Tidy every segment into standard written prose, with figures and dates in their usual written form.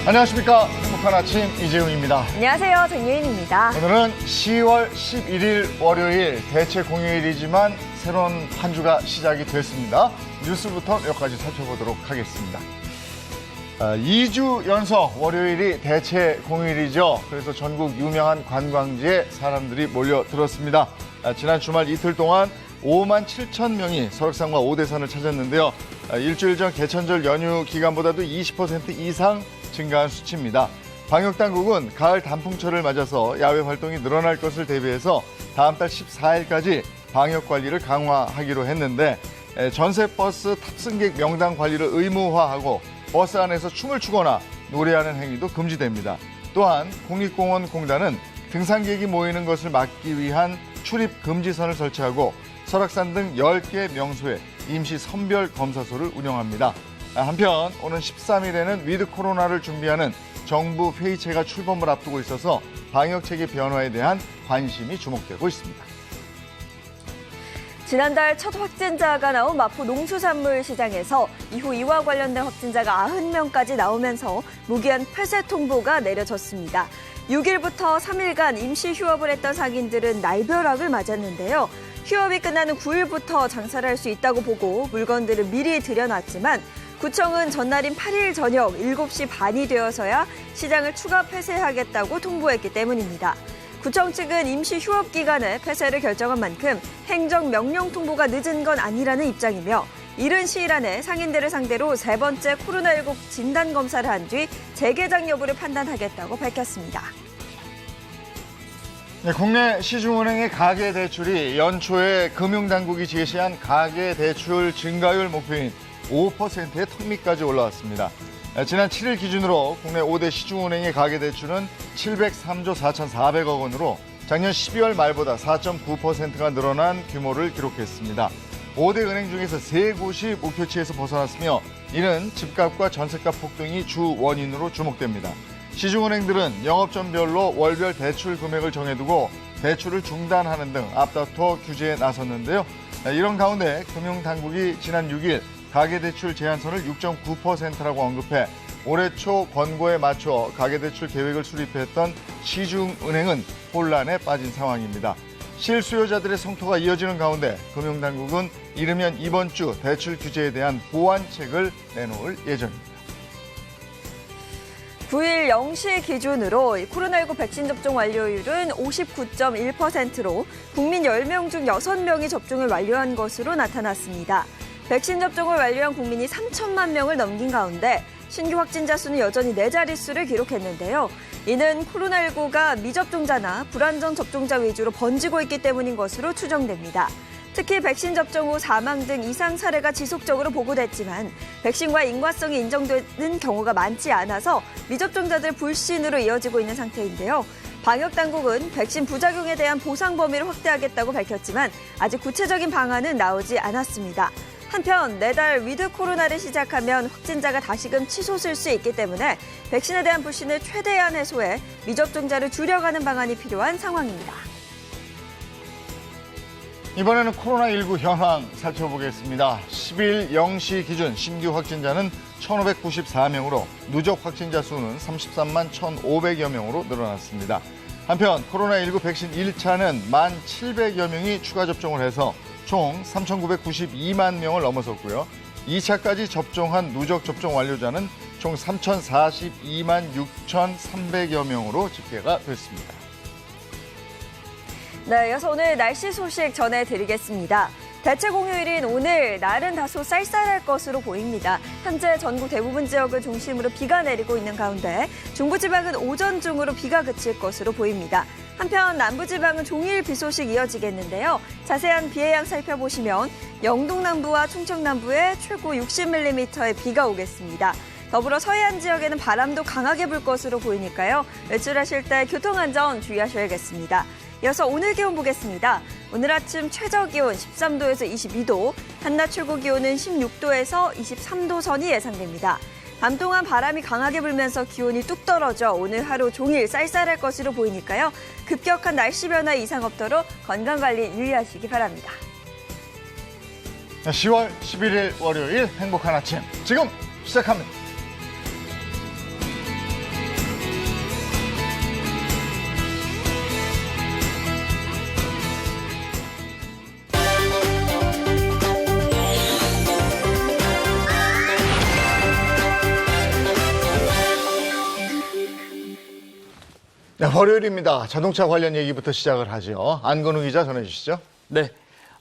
안녕하십니까. 행복한 아침 이재훈입니다. 안녕하세요. 정예인입니다. 오늘은 10월 11일 월요일 대체 공휴일이지만 새로운 한 주가 시작이 됐습니다. 뉴스부터 몇 가지 살펴보도록 하겠습니다. 2주 연속 월요일이 대체 공휴일이죠. 그래서 전국 유명한 관광지에 사람들이 몰려들었습니다. 지난 주말 이틀 동안 5만 7천 명이 설악산과 오대산을 찾았는데요. 일주일 전 개천절 연휴 기간보다도 20% 이상 증가한 수치입니다. 방역당국은 가을 단풍철을 맞아서 야외 활동이 늘어날 것을 대비해서 다음 달 14일까지 방역관리를 강화하기로 했는데 전세버스 탑승객 명단 관리를 의무화하고 버스 안에서 춤을 추거나 노래하는 행위도 금지됩니다. 또한 국립공원공단은 등산객이 모이는 것을 막기 위한 출입 금지선을 설치하고 설악산 등 10개 명소에 임시 선별 검사소를 운영합니다. 한편 오는 13일에는 위드 코로나를 준비하는 정부 회의체가 출범을 앞두고 있어서 방역체계 변화에 대한 관심이 주목되고 있습니다. 지난달 첫 확진자가 나온 마포 농수산물 시장에서 이후 이와 관련된 확진자가 90명까지 나오면서 무기한 폐쇄 통보가 내려졌습니다. 6일부터 3일간 임시 휴업을 했던 상인들은 날벼락을 맞았는데요. 휴업이 끝나는 9일부터 장사를 할 수 있다고 보고 물건들을 미리 들여놨지만 구청은 전날인 8일 저녁 7시 반이 되어서야 시장을 추가 폐쇄하겠다고 통보했기 때문입니다. 구청 측은 임시 휴업 기간에 폐쇄를 결정한 만큼 행정명령 통보가 늦은 건 아니라는 입장이며 이른 시일 안에 상인들을 상대로 3번째 코로나19 진단검사를 한 뒤 재개장 여부를 판단하겠다고 밝혔습니다. 네, 국내 시중은행의 가계대출이 연초에 금융당국이 제시한 가계대출 증가율 목표인 5%의 턱밑까지 올라왔습니다. 지난 7일 기준으로 국내 5대 시중은행의 가계대출은 703조 4,400억 원으로 작년 12월 말보다 4.9%가 늘어난 규모를 기록했습니다. 5대 은행 중에서 3곳이 목표치에서 벗어났으며 이는 집값과 전셋값 폭등이 주 원인으로 주목됩니다. 시중은행들은 영업점별로 월별 대출 금액을 정해두고 대출을 중단하는 등 앞다퉈 규제에 나섰는데요. 이런 가운데 금융당국이 지난 6일 가계대출 제한선을 6.9%라고 언급해 올해 초 권고에 맞춰 가계대출 계획을 수립했던 시중은행은 혼란에 빠진 상황입니다. 실수요자들의 성토가 이어지는 가운데 금융당국은 이르면 이번 주 대출 규제에 대한 보완책을 내놓을 예정입니다. 9일 0시 기준으로 코로나19 백신 접종 완료율은 59.1%로 국민 10명 중 6명이 접종을 완료한 것으로 나타났습니다. 백신 접종을 완료한 국민이 3천만 명을 넘긴 가운데 신규 확진자 수는 여전히 4자릿수를 기록했는데요. 이는 코로나19가 미접종자나 불안정 접종자 위주로 번지고 있기 때문인 것으로 추정됩니다. 특히 백신 접종 후 사망 등 이상 사례가 지속적으로 보고됐지만 백신과 인과성이 인정되는 경우가 많지 않아서 미접종자들 불신으로 이어지고 있는 상태인데요. 방역당국은 백신 부작용에 대한 보상 범위를 확대하겠다고 밝혔지만 아직 구체적인 방안은 나오지 않았습니다. 한편 내달 위드 코로나를 시작하면 확진자가 다시금 치솟을 수 있기 때문에 백신에 대한 불신을 최대한 해소해 미접종자를 줄여가는 방안이 필요한 상황입니다. 이번에는 코로나19 현황 살펴보겠습니다. 10일 0시 기준 신규 확진자는 1,594명으로 누적 확진자 수는 33만 1,500여 명으로 늘어났습니다. 한편 코로나19 백신 1차는 1,700여 명이 추가 접종을 해서 총 3,992만 명을 넘어섰고요. 2차까지 접종한 누적 접종 완료자는 총 3,042만 6,300여 명으로 집계가 됐습니다. 네, 이어서 오늘 날씨 소식 전해드리겠습니다. 대체 공휴일인 오늘 날은 다소 쌀쌀할 것으로 보입니다. 현재 전국 대부분 지역을 중심으로 비가 내리고 있는 가운데 중부지방은 오전 중으로 비가 그칠 것으로 보입니다. 한편 남부지방은 종일 비 소식 이어지겠는데요. 자세한 비의 양 살펴보시면 영동 남부와 충청 남부에 최고 60mm의 비가 오겠습니다. 더불어 서해안 지역에는 바람도 강하게 불 것으로 보이니까요. 외출하실 때 교통안전 주의하셔야겠습니다. 이어서 오늘 기온 보겠습니다. 오늘 아침 최저 기온 13도에서 22도, 한낮 최고 기온은 16도에서 23도 선이 예상됩니다. 밤 동안 바람이 강하게 불면서 기온이 뚝 떨어져 오늘 하루 종일 쌀쌀할 것으로 보이니까요. 급격한 날씨 변화 이상 없도록 건강관리 유의하시기 바랍니다. 10월 11일 월요일 행복한 아침 지금 시작합니다. 네, 월요일입니다. 자동차 관련 얘기부터 시작을 하죠. 안건우 기자 전해주시죠. 네.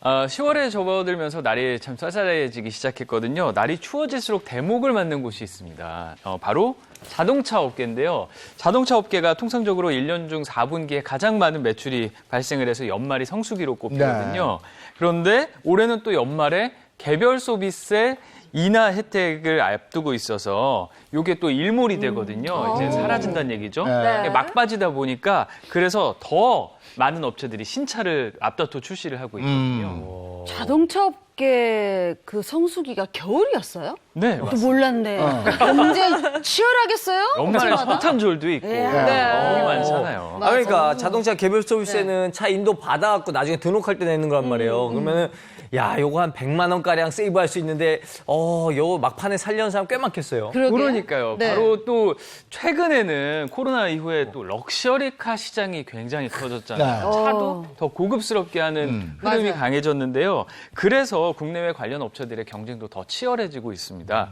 10월에 접어들면서 날이 참 쌀쌀해지기 시작했거든요. 날이 추워질수록 대목을 맞는 곳이 있습니다. 바로 자동차 업계인데요. 자동차 업계가 통상적으로 1년 중 4분기에 가장 많은 매출이 발생을 해서 연말이 성수기로 꼽히거든요. 그런데 올해는 또 연말에 개별 소비세 인하 혜택을 앞두고 있어서 이게 또 일몰이 되거든요. 이제 사라진다는 얘기죠. 네. 막바지다 보니까 그래서 더 많은 업체들이 신차를 앞다퉈 출시를 하고 있거든요. 자동차 업계 그 성수기가 겨울이었어요? 네, 또 맞습니다. 몰랐네. 굉장히 치열하겠어요? 연말에 업체마다? 성탄절도 있고 네. 너무 많잖아요. 맞아. 그러니까 자동차 개별 서비스는 차 인도 받아갖고 나중에 등록할 때 내는 거란 말이에요. 그러면은 야, 요거 한 100만 원가량 세이브할 수 있는데 요거 막판에 살려는 사람 꽤 많겠어요. 그러니까요. 네. 바로 또 최근에는 코로나 이후에 또 럭셔리카 시장이 굉장히 커졌잖아요. 네. 차도 더 고급스럽게 하는 흐름이 맞아요. 강해졌는데요. 그래서 국내외 관련 업체들의 경쟁도 더 치열해지고 있습니다.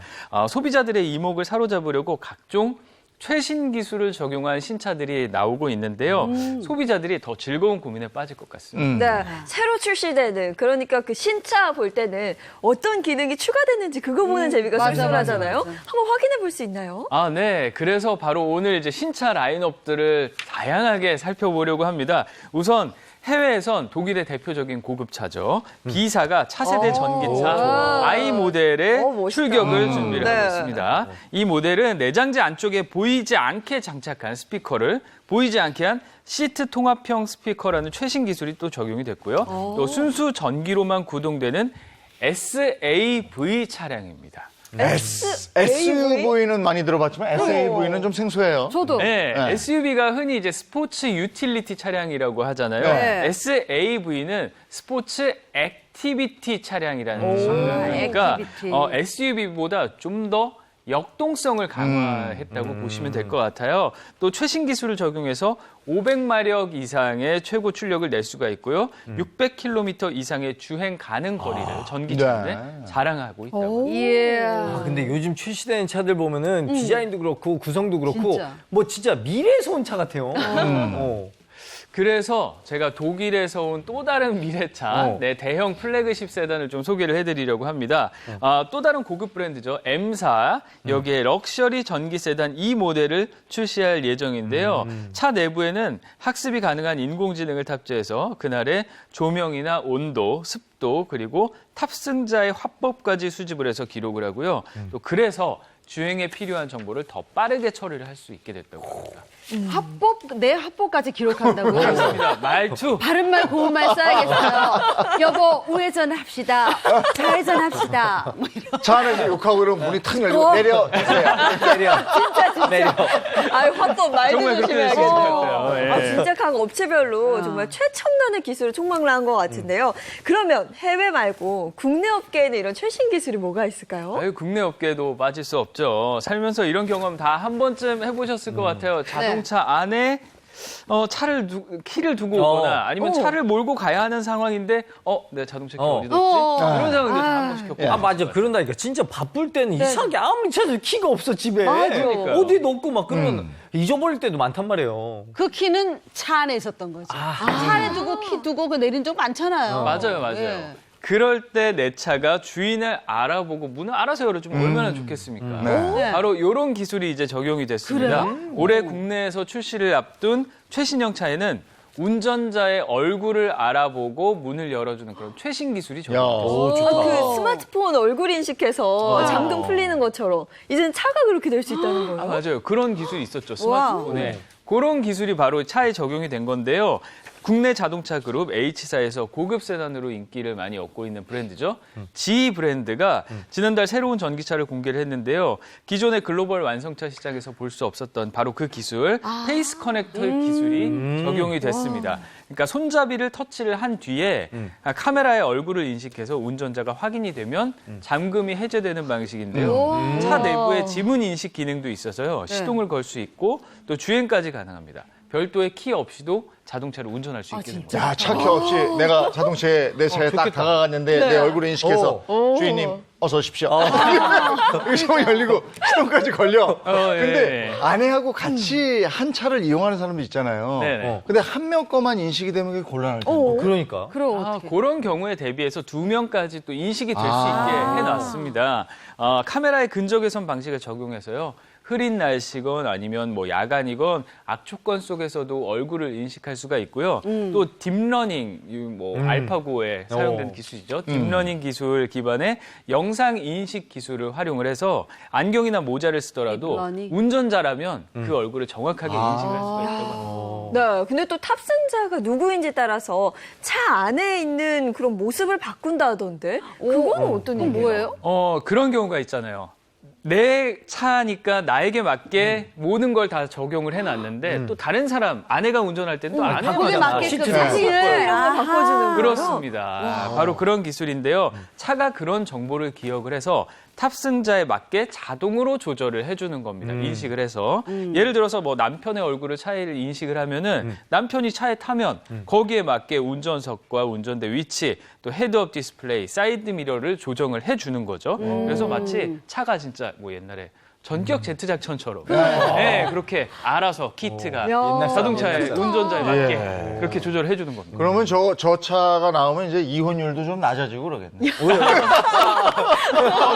소비자들의 이목을 사로잡으려고 각종 최신 기술을 적용한 신차들이 나오고 있는데요. 소비자들이 더 즐거운 고민에 빠질 것 같습니다. 네, 새로 출시되는 그러니까 그 신차 볼 때는 어떤 기능이 추가됐는지 그거 보는 재미가 맞아, 쏠쏠하잖아요. 맞아, 맞아. 한번 확인해 볼 수 있나요? 네. 그래서 바로 오늘 이제 신차 라인업들을 다양하게 살펴보려고 합니다. 우선 해외에선 독일의 대표적인 고급차죠. B사가 차세대 전기차 I 모델의 멋있다. 출격을 준비를 네. 하고 있습니다. 이 모델은 내장재 안쪽에 보이지 않게 장착한 스피커를 보이지 않게 한 시트 통합형 스피커라는 최신 기술이 또 적용이 됐고요. 또 순수 전기로만 구동되는 SAV 차량입니다. SUV는 많이 들어봤지만 SAV는 좀 생소해요. 저도. 네, 네. SUV가 흔히 이제 스포츠 유틸리티 차량이라고 하잖아요. 네. SAV는 스포츠 액티비티 차량이라는 뜻입니다. 그러니까 액티비티. SUV보다 좀 더 역동성을 강화했다고 보시면 될 것 같아요. 또 최신 기술을 적용해서 500마력 이상의 최고 출력을 낼 수가 있고요. 600km 이상의 주행 가능 거리를 전기차인데 네. 자랑하고 있다고 합니다. 예. 근데 요즘 출시되는 차들 보면은 디자인도 그렇고 구성도 그렇고 진짜. 뭐 진짜 미래에서 온 차 같아요. 그래서 제가 독일에서 온 또 다른 미래차, 대형 플래그십 세단을 좀 소개를 해드리려고 합니다. 또 다른 고급 브랜드죠. M사, 여기에 럭셔리 전기 세단 이 모델을 출시할 예정인데요. 차 내부에는 학습이 가능한 인공지능을 탑재해서 그날의 조명이나 온도, 습도, 그리고 탑승자의 화법까지 수집을 해서 기록을 하고요. 또 그래서 주행에 필요한 정보를 더 빠르게 처리를 할 수 있게 됐다고 합니다. 내 합법까지 기록한다고요? 그렇습니다. 말투. 바른말 고운말 써야겠어요. 여보 우회전 합시다. 좌회전 합시다. 뭐 이런. 차 안에서 욕하고 이러면 문이 탁 열리고 내려주세요. 내려. 화법 말도 정말 그렇게 되실 것 조심해야겠어요. 같아요. 예. 진짜 각 업체별로 정말 최첨단의 기술을 총망라한 것 같은데요. 그러면 해외 말고 국내 업계에는 이런 최신 기술이 뭐가 있을까요? 국내 업계도 빠질 수 없죠. 살면서 이런 경험 다 한 번쯤 해보셨을 것 같아요. 자동차 안에 키를 두고 오거나 아니면 차를 몰고 가야 하는 상황인데 내 자동차 키 어디 뒀지? 이런 상황들 다 한 번씩 겪고. 맞아. 그런다니까. 진짜 바쁠 때는 이상하게 아무리 찾아도 키가 없어, 집에. 그러니까요. 어디 넣고 막 그러면 잊어버릴 때도 많단 말이에요. 그 키는 차 안에 있었던 거죠. 차 안에 두고 키 두고 그 내린 적 많잖아요. 맞아요. 예. 그럴 때 내 차가 주인을 알아보고 문을 알아서 열어주면 얼마나 좋겠습니까? 네. 바로 이런 기술이 이제 적용이 됐습니다. 올해 국내에서 출시를 앞둔 최신형 차에는 운전자의 얼굴을 알아보고 문을 열어주는 그런 최신 기술이 적용됐습니다. 그 스마트폰 얼굴 인식해서 잠금 풀리는 것처럼 이제는 차가 그렇게 될 수 있다는 거예요. 맞아요. 그런 기술이 있었죠. 스마트폰에. 그런 기술이 바로 차에 적용이 된 건데요. 국내 자동차 그룹 H사에서 고급 세단으로 인기를 많이 얻고 있는 브랜드죠. G 브랜드가 지난달 새로운 전기차를 공개를 했는데요. 기존의 글로벌 완성차 시장에서 볼 수 없었던 바로 그 기술, 페이스 커넥터 기술이 적용이 됐습니다. 그러니까 손잡이를 터치를 한 뒤에 카메라에 얼굴을 인식해서 운전자가 확인이 되면 잠금이 해제되는 방식인데요. 차 내부에 지문 인식 기능도 있어서요. 시동을 걸 수 있고 또 주행까지 가능합니다. 별도의 키 없이도 자동차를 운전할 수 있게 됩니다. 야, 차 키 없이 내가 자동차에 내 차에 딱 다가갔는데 내 얼굴을 인식해서 주인님 어서 오십시오. 이거 시동이 열리고 시동까지 걸려. 근데 예. 아내하고 같이 한 차를 이용하는 사람도 있잖아요. 네네. 근데 한 명 거만 인식이 되면 그게 곤란할 텐데. 그러니까. 그럼 어떻게? 그런 경우에 대비해서 2명까지 또 인식이 될 수 있게 해놨습니다. 카메라의 근적외선 방식을 적용해서요. 흐린 날씨건 아니면 뭐 야간이건 악조건 속에서도 얼굴을 인식할 수가 있고요. 또 딥러닝, 알파고에 사용된 기술이죠. 딥러닝 기술 기반의 영상 인식 기술을 활용을 해서 안경이나 모자를 쓰더라도 딥러닝? 운전자라면 그 얼굴을 정확하게 인식할 수가 있다고 합니다. 네, 근데 또 탑승자가 누구인지 따라서 차 안에 있는 그런 모습을 바꾼다던데 그거는 어떤 그건 얘기예요? 뭐예요? 그런 경우가 있잖아요. 내 차니까 나에게 맞게 모든 걸 다 적용을 해놨는데 또 다른 사람, 아내가 운전할 때는 또 아내가 거기에 맞게끔 시트를 사진을 바꿔주는 그렇습니다. 바로 그런 기술인데요. 차가 그런 정보를 기억을 해서 탑승자에 맞게 자동으로 조절을 해주는 겁니다. 인식을 해서. 예를 들어서 뭐 남편의 얼굴을 차에 인식을 하면은 남편이 차에 타면 거기에 맞게 운전석과 운전대 위치, 또 헤드업 디스플레이, 사이드 미러를 조정을 해주는 거죠. 그래서 마치 차가 진짜 뭐 옛날에 전격 제트 작전처럼 네, 그렇게 알아서 키트가 야. 자동차의 운전자에 맞게 예. 그렇게 조절을 해주는 겁니다. 그러면 저 차가 나오면 이제 이혼율도 좀 낮아지고 그러겠네.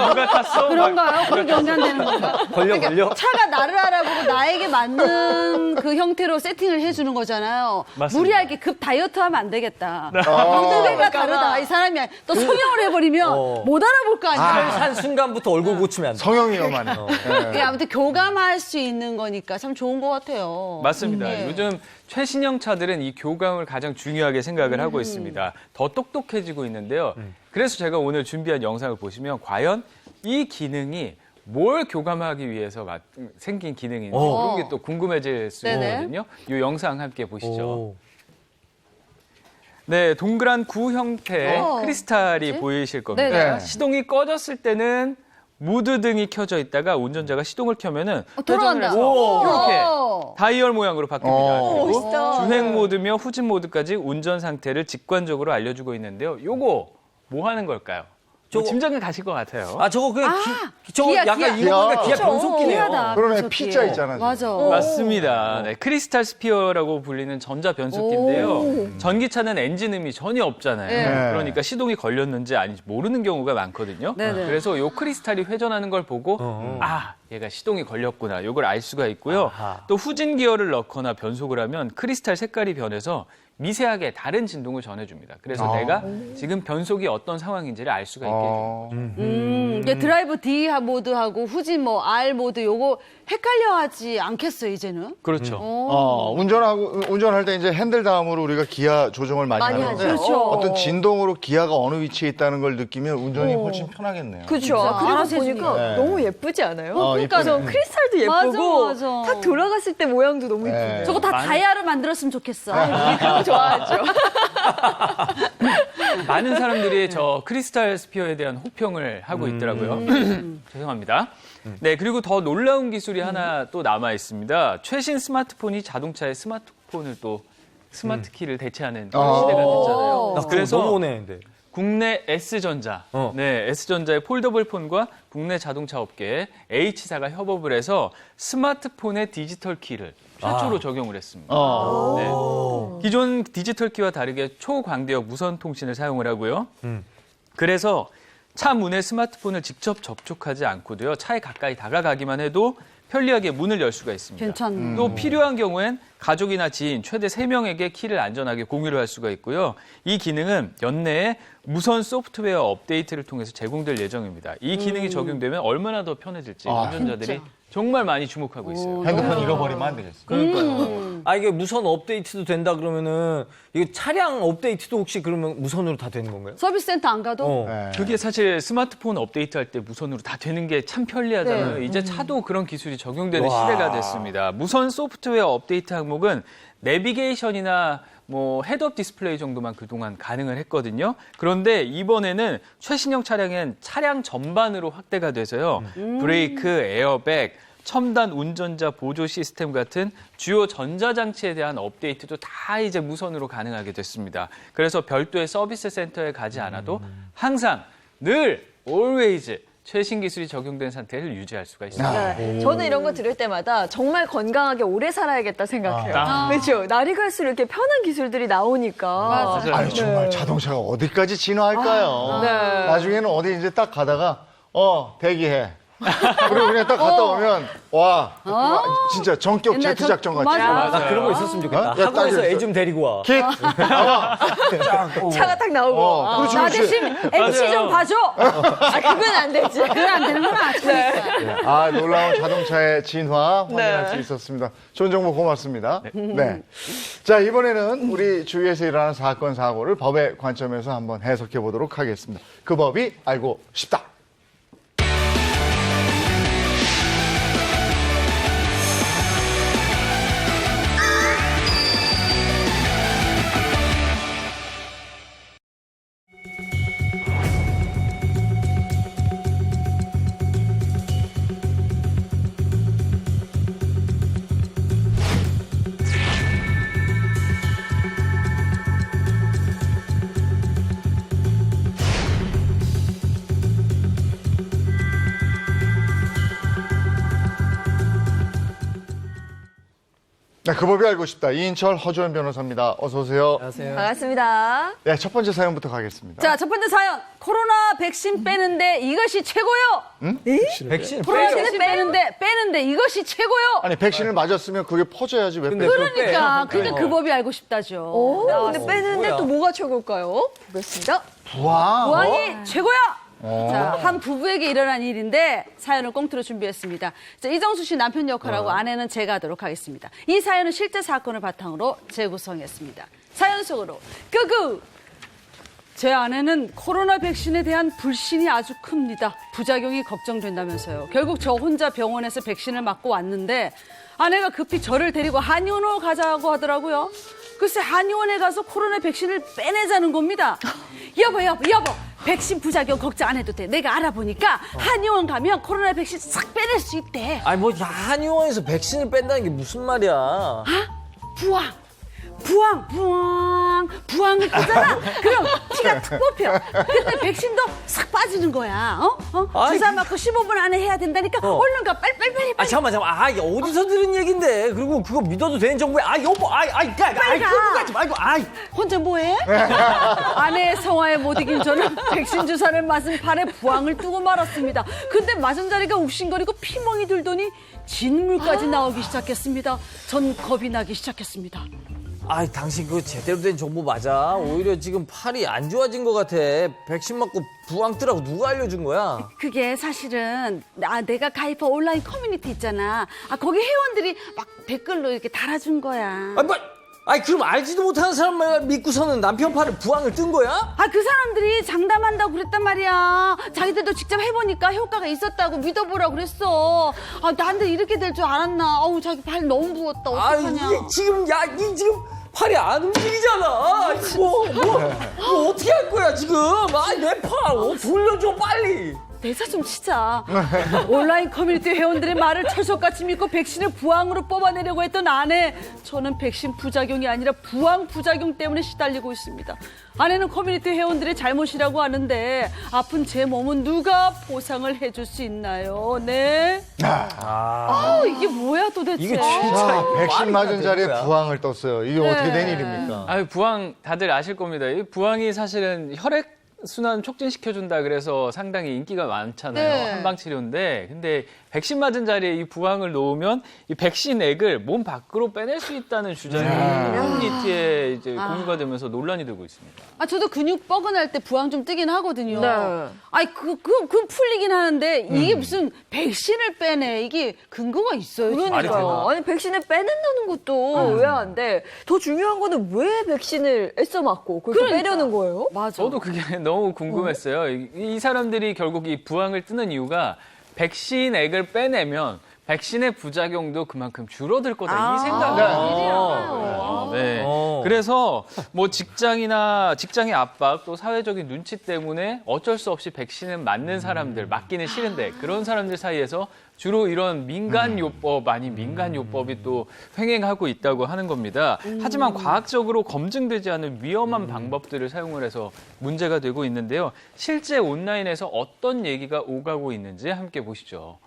누가 탔어? 그런가요? 그렇게 연관되는 건가? 걸려. 차가 나를 알아보고 나에게 맞는 그 형태로 세팅을 해주는 거잖아요. 맞습니다. 무리하게 급 다이어트하면 안 되겠다. 모두가 다르다. 이 사람이 또 성형을 해버리면 못 알아볼 거 아니야. 한 순간부터 얼굴 고치면 안 돼. 성형 위험하네. 그게 아무튼 교감할 수 있는 거니까 참 좋은 것 같아요. 맞습니다. 네. 요즘 최신형 차들은 이 교감을 가장 중요하게 생각을 하고 있습니다. 더 똑똑해지고 있는데요. 그래서 제가 오늘 준비한 영상을 보시면 과연 이 기능이 뭘 교감하기 위해서 생긴 기능인지 그런 게 또 궁금해질 수 네네. 있거든요. 이 영상 함께 보시죠. 오. 네, 동그란 구 형태의 크리스탈이 뭐지? 보이실 겁니다. 네네. 시동이 꺼졌을 때는 무드등이 켜져 있다가 운전자가 시동을 켜면은 돌아간다. 회전을 해서 이렇게 오. 다이얼 모양으로 바뀝니다. 그리고 멋있다. 주행 모드며 후진 모드까지 운전 상태를 직관적으로 알려주고 있는데요. 요거 뭐 하는 걸까요? 저거- 짐작은 가실 것 같아요. 저거 저거 기아, 약간 기아. 이거 보니까 기아 그쵸. 변속기네요. 기하다. 그러네, 변속기. P자 있잖아, 지금. 맞아. 맞습니다. 네, 크리스탈 스피어라고 불리는 전자 변속기인데요. 전기차는 엔진음이 전혀 없잖아요. 네. 그러니까 시동이 걸렸는지 아닌지 모르는 경우가 많거든요. 네네. 그래서 요 크리스탈이 회전하는 걸 보고 얘가 시동이 걸렸구나. 요걸 알 수가 있고요. 아하. 또 후진 기어를 넣거나 변속을 하면 크리스탈 색깔이 변해서 미세하게 다른 진동을 전해줍니다. 그래서 내가 지금 변속이 어떤 상황인지를 알 수가 있게 됩니다. 이게 드라이브 D 모드하고 후진 뭐 R 모드 요거 헷갈려 하지 않겠어요, 이제는? 그렇죠. 운전할 때 이제 핸들 다음으로 우리가 기아 조정을 많이 하는데 하죠. 그렇죠. 어떤 진동으로 기아가 어느 위치에 있다는 걸 느끼면 운전이 훨씬 편하겠네요. 그렇죠. 진짜 그리고 알아서 보니까 해주네. 너무 예쁘지 않아요? 그러니까 저 예쁘네. 크리스탈도 예쁘고 맞아. 탁 돌아갔을 때 모양도 너무 네. 예쁘네요. 저거 다 다이아로 만들었으면 좋겠어. 우리 그런 거 좋아하죠. 많은 사람들이 저 크리스탈 스피어에 대한 호평을 하고 있더라고요. 죄송합니다. 네, 그리고 더 놀라운 기술이 하나 또 남아 있습니다. 최신 스마트폰이 자동차의 스마트폰을 또 스마트 키를 대체하는 시대가 됐잖아요. 나 그래서 너무 오네는데. 국내 S전자, 네, S전자의 폴더블 폰과 국내 자동차 업계 H사가 협업을 해서 스마트폰의 디지털 키를 최초로 적용을 했습니다. 네. 기존 디지털 키와 다르게 초광대역 무선 통신을 사용을 하고요. 그래서 차 문에 스마트폰을 직접 접촉하지 않고도요. 차에 가까이 다가가기만 해도 편리하게 문을 열 수가 있습니다. 괜찮네. 또 필요한 경우엔 가족이나 지인 최대 3명에게 키를 안전하게 공유를 할 수가 있고요. 이 기능은 연내에 무선 소프트웨어 업데이트를 통해서 제공될 예정입니다. 이 기능이 적용되면 얼마나 더 편해질지 운전자들이 진짜. 정말 많이 주목하고 있어요. 핸드폰 잃어버리면 안 되겠어. 그러니까요. 아, 이게 무선 업데이트도 된다 그러면은 이거 차량 업데이트도 혹시 그러면 무선으로 다 되는 건가요? 서비스 센터 안 가도 네. 그게 사실 스마트폰 업데이트할 때 무선으로 다 되는 게 참 편리하잖아요. 네. 이제 차도 그런 기술이 적용되는 와. 시대가 됐습니다. 무선 소프트웨어 업데이트 항목은 내비게이션이나 뭐 헤드업 디스플레이 정도만 그동안 가능을 했거든요. 그런데 이번에는 최신형 차량엔 차량 전반으로 확대가 돼서요. 브레이크, 에어백, 첨단 운전자 보조 시스템 같은 주요 전자장치에 대한 업데이트도 다 이제 무선으로 가능하게 됐습니다. 그래서 별도의 서비스 센터에 가지 않아도 항상 늘 always 최신 기술이 적용된 상태를 유지할 수가 있습니다. 네. 저는 이런 거 들을 때마다 정말 건강하게 오래 살아야겠다 생각해요. 그렇죠. 날이 갈수록 이렇게 편한 기술들이 나오니까. 맞아요. 아니 정말 자동차가 어디까지 진화할까요? 네. 나중에는 어디 이제 딱 가다가 대기해. 그리고 그냥 딱 갔다 오면 와 진짜 전격 옛날 제트 작전 같이. 맞아. 나 그런 거 있었으면 좋겠다. 어? 야, 학원에서 딱 애 좀 데리고 와. 킥 나와. 차가 딱 나오고. 그렇지, 나 그렇지. 대신 MC 좀 봐줘. 그건 안 되지. 그건 안 되는구나. 아 놀라운 자동차의 진화 확인할 수 있었습니다. 좋은 정보 고맙습니다. 네. 자 이번에는 우리 주위에서 일어나는 사건 사고를 법의 관점에서 한번 해석해 보도록 하겠습니다. 그 법이 알고 싶다. 네, 그 법이 알고 싶다. 이인철 허주연 변호사입니다. 어서 오세요. 안녕하세요. 반갑습니다. 네, 첫 번째 사연부터 가겠습니다. 자, 첫 번째 사연. 코로나 백신 빼는데 이것이 최고요. 백신 코로나 빼요? 백신 빼는데 이것이 최고요. 아니 백신을 맞았으면 그게 퍼져야지 왜 근데 빼? 그러니까 빼요. 그 법이 알고 싶다죠. 오, 근데 빼는데 뭐야? 또 뭐가 최고일까요? 보겠습니다. 부항. 부항이 최고야. 자, 한 부부에게 일어난 일인데 사연을 꽁트로 준비했습니다. 자, 이정수 씨 남편 역할하고 아내는 제가 하도록 하겠습니다. 이 사연은 실제 사건을 바탕으로 재구성했습니다. 사연 속으로 끄구! 제 아내는 코로나 백신에 대한 불신이 아주 큽니다. 부작용이 걱정된다면서요. 결국 저 혼자 병원에서 백신을 맞고 왔는데 아내가 급히 저를 데리고 한의원으로 가자고 하더라고요. 글쎄 한의원에 가서 코로나 백신을 빼내자는 겁니다. 여보. 백신 부작용 걱정 안 해도 돼. 내가 알아보니까 한의원 가면 코로나 백신 싹 빼낼 수 있대. 아니 뭐 한의원에서 백신을 뺀다는 게 무슨 말이야? 부항을 끄잖아. 그럼 피가 탁 뽑혀. 그때 백신도 싹 빠지는 거야. 아이, 주사 맞고 15분 안에 해야 된다니까. 얼른 가. 빨리. 아 잠깐만. 아 이게 어디서 들은 얘긴데? 그리고 그거 믿어도 되는 정보야? 아 여보, 빨리 가. 끌고 가지 말고. 혼자 뭐해? 아내의 성화에 못 이긴 저는 백신 주사를 맞은 팔에 부항을 뜨고 말았습니다. 근데 맞은 자리가 욱신거리고 피멍이 들더니 진물까지 나오기 시작했습니다. 전 겁이 나기 시작했습니다. 아, 당신 그거 제대로 된 정보 맞아. 오히려 지금 팔이 안 좋아진 것 같아. 백신 맞고 부항 뜨라고 누가 알려준 거야? 그게 사실은 내가 가입한 온라인 커뮤니티 있잖아. 거기 회원들이 막 댓글로 이렇게 달아준 거야. 아니 그럼 알지도 못하는 사람만 믿고서는 남편 팔에 부항을 뜬 거야? 그 사람들이 장담한다고 그랬단 말이야. 자기들도 직접 해보니까 효과가 있었다고 믿어보라고 그랬어. 나한테 이렇게 될 줄 알았나. 자기 팔 너무 부었다. 어떡하냐. 이게 지금 이 지금 팔이 안 움직이잖아. 뭐 어떻게 할 거야 지금? 내 팔 돌려줘 빨리. 내사 좀 치자. 온라인 커뮤니티 회원들의 말을 철석같이 믿고 백신을 부항으로 뽑아내려고 했던 아내. 저는 백신 부작용이 아니라 부항 부작용 때문에 시달리고 있습니다. 아내는 커뮤니티 회원들의 잘못이라고 하는데 아픈 제 몸은 누가 보상을 해줄 수 있나요? 네. 이게 뭐야 도대체. 이게 진짜 백신 맞은 되는 자리에 거야? 부항을 떴어요. 이게 어떻게 된 일입니까? 부항 다들 아실 겁니다. 이 부항이 사실은 혈액 순환 촉진시켜준다 그래서 상당히 인기가 많잖아요. 네. 한방 치료인데 근데 백신 맞은 자리에 이 부항을 놓으면 이 백신액을 몸 밖으로 빼낼 수 있다는 주장이 커뮤니티에 이제 공유가 되면서 논란이 되고 있습니다. 아, 저도 근육 뻐근할 때 부항 좀 뜨긴 하거든요. 네. 아니, 그 풀리긴 하는데 이게 무슨 백신을 빼내. 이게 근거가 있어요. 진짜? 그러니까요. 아니 백신을 빼낸다는 것도 의아한데 더 중요한 거는 왜 백신을 애써 맞고 그걸 빼려는 거예요? 맞아. 저도 그게 너무 궁금했어요. 이 사람들이 결국 이 부항을 뜨는 이유가 백신액을 빼내면 백신의 부작용도 그만큼 줄어들 거다 이 생각을 네. 그래서 뭐 직장의 압박 또 사회적인 눈치 때문에 어쩔 수 없이 백신을 맞는 사람들 맞기는 싫은데 그런 사람들 사이에서 주로 이런 민간요법 아닌 민간요법이 또 횡행하고 있다고 하는 겁니다. 하지만 과학적으로 검증되지 않은 위험한 방법들을 사용을 해서 문제가 되고 있는데요. 실제 온라인에서 어떤 얘기가 오가고 있는지 함께 보시죠.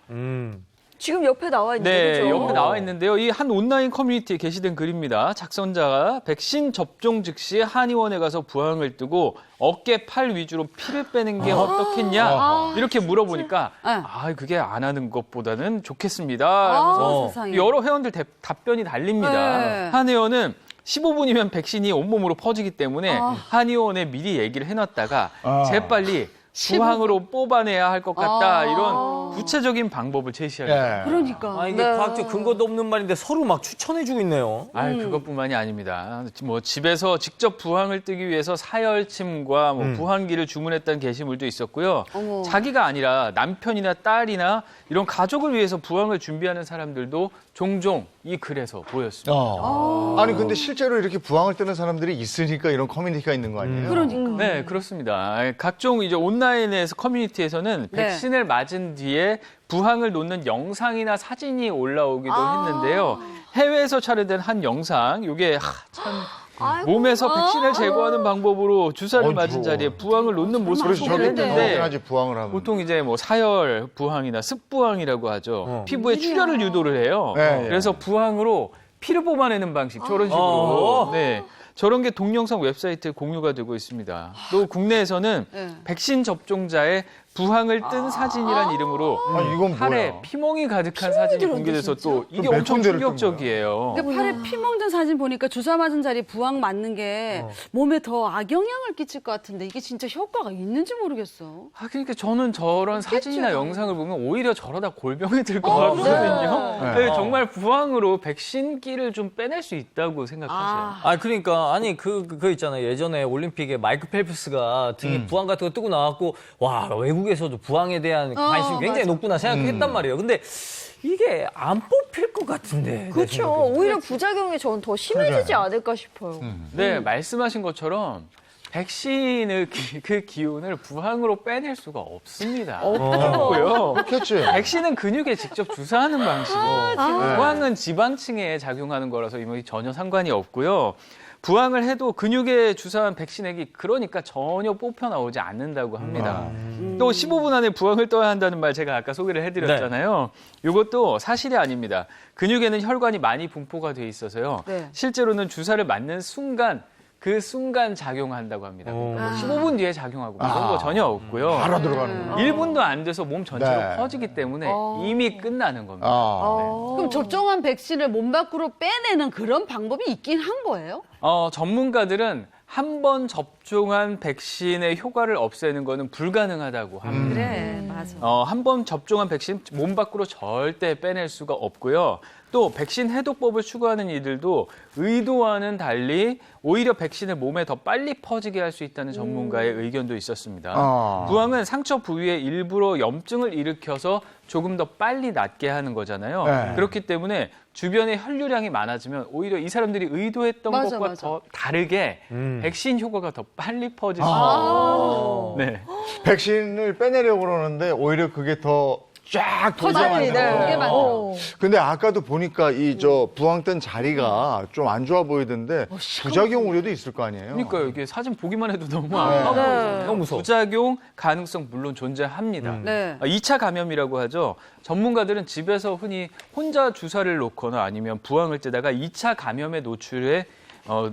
지금 옆에 나와 있는 네, 거죠? 옆에 나와 있는데요. 이 한 온라인 커뮤니티에 게시된 글입니다. 작성자가 백신 접종 즉시 한의원에 가서 부항을 뜨고 어깨, 팔 위주로 피를 빼는 게 어떻겠냐 이렇게 물어보니까 그게 안 하는 것보다는 좋겠습니다. 하면서 세상에. 여러 회원들 답변이 달립니다. 네. 한 회원은 15분이면 백신이 온몸으로 퍼지기 때문에 한의원에 미리 얘기를 해놨다가 재빨리 부항으로 뽑아내야 할 것 같다. 이런 구체적인 방법을 제시하니다. 예. 그러니까. 이게 과학적 근거도 없는 말인데 서로 막 추천해주고 있네요. 그것뿐만이 아닙니다. 뭐 집에서 직접 부항을 뜨기 위해서 사열침과 뭐 부항기를 주문했다는 게시물도 있었고요. 어머. 자기가 아니라 남편이나 딸이나 이런 가족을 위해서 부항을 준비하는 사람들도 종종 이 글에서 보였습니다. 아니 근데 실제로 이렇게 부항을 뜨는 사람들이 있으니까 이런 커뮤니티가 있는 거 아니에요? 그러니까. 네, 그렇습니다. 각종 이제 온라인에서 커뮤니티에서는 백신을 맞은 뒤에 부항을 놓는 영상이나 사진이 올라오기도 했는데요. 해외에서 촬영된 한 영상, 이게 참 몸에서 백신을 제거하는 방법으로 주사를 맞은 자리에 부항을 놓는 모습을 그래서 저게 보게 또 했는데 하지 부항을 하면. 보통 이제 뭐 사열 부항이나 습부항이라고 하죠. 피부에 출혈을 유도를 해요. 네. 그래서 부항으로 피를 뽑아내는 방식 저런 식으로 네. 저런 게 동영상 웨브사이트에 공유가 되고 있습니다. 또 국내에서는 백신 접종자의 부항을 뜬 사진이란 이름으로 이건 팔에 뭐야? 피멍이 가득한 사진이 공개돼서 또 이게 몇 엄청 군데를 뜬 충격적이에요. 근데 팔에 피 멍든 사진 보니까 주사 맞은 자리에 부항 맞는 게 몸에 더 악영향을 끼칠 것 같은데 이게 진짜 효과가 있는지 모르겠어. 그러니까 저는 저런 사진이나 영상을 보면 오히려 저러다 골병이 들 것 같거든요. 네, 정말 부항으로 백신기를 좀 빼낼 수 있다고 생각하세요. 그러니까 아니 그거 있잖아요. 예전에 올림픽에 마이클 펠프스가 등에 부항 같은 거 뜨고 나왔고 와 외국에서도 부항에 대한 관심이 굉장히 높구나 생각했단 말이에요. 근데 이게 안 뽑힐 것 같은데. 그렇죠. 오히려 부작용이 저는 더 심해지지 않을까 싶어요. 네, 말씀하신 것처럼 백신의 그 기운을 부항으로 빼낼 수가 없습니다. 없고요. 그렇지. 백신은 근육에 직접 주사하는 방식이고 부항은 지방층에 작용하는 거라서 이미 전혀 상관이 없고요. 부항을 해도 근육에 주사한 백신액이 그러니까 전혀 뽑혀 나오지 않는다고 합니다. 또 15분 안에 부항을 떠야 한다는 말 제가 아까 소개를 해드렸잖아요. 이것도 사실이 아닙니다. 근육에는 혈관이 많이 분포가 돼 있어서요. 네. 실제로는 주사를 맞는 순간 그 순간 작용한다고 합니다. 15분 뒤에 작용하고 이런 거 전혀 없고요. 바로 들어가는구나. 1분도 안 돼서 몸 전체로 네. 퍼지기 때문에 이미 끝나는 겁니다. 그럼 접종한 백신을 몸 밖으로 빼내는 그런 방법이 있긴 한 거예요? 전문가들은 한 번 접종한 백신의 효과를 없애는 거는 불가능하다고 합니다. 그래, 맞아. 한 번 접종한 백신 몸 밖으로 절대 빼낼 수가 없고요. 또 백신 해독법을 추구하는 이들도 의도와는 달리 오히려 백신을 몸에 더 빨리 퍼지게 할 수 있다는 전문가의 의견도 있었습니다. 부항은 상처 부위에 일부러 염증을 일으켜서 조금 더 빨리 낫게 하는 거잖아요. 네. 그렇기 때문에 주변에 혈류량이 많아지면 오히려 이 사람들이 의도했던 맞아, 것과 맞아. 더 다르게 백신 효과가 더 빨리 퍼질 수 있어요. 네. 백신을 빼내려고 그러는데 오히려 그게 더 쫙 빨리, 돌잖아요. 그게 맞아. 근데 아까도 보니까 이 부항 뜬 자리가 좀 안 좋아 보이던데 부작용 우려도 있을 거 아니에요? 그러니까 이게 사진 보기만 해도 너무 아파 보이잖아요. 너무 무서워. 부작용 가능성 물론 존재합니다. 네. 2차 감염이라고 하죠. 전문가들은 집에서 흔히 혼자 주사를 놓거나 아니면 부항을 뜨다가 2차 감염에 노출해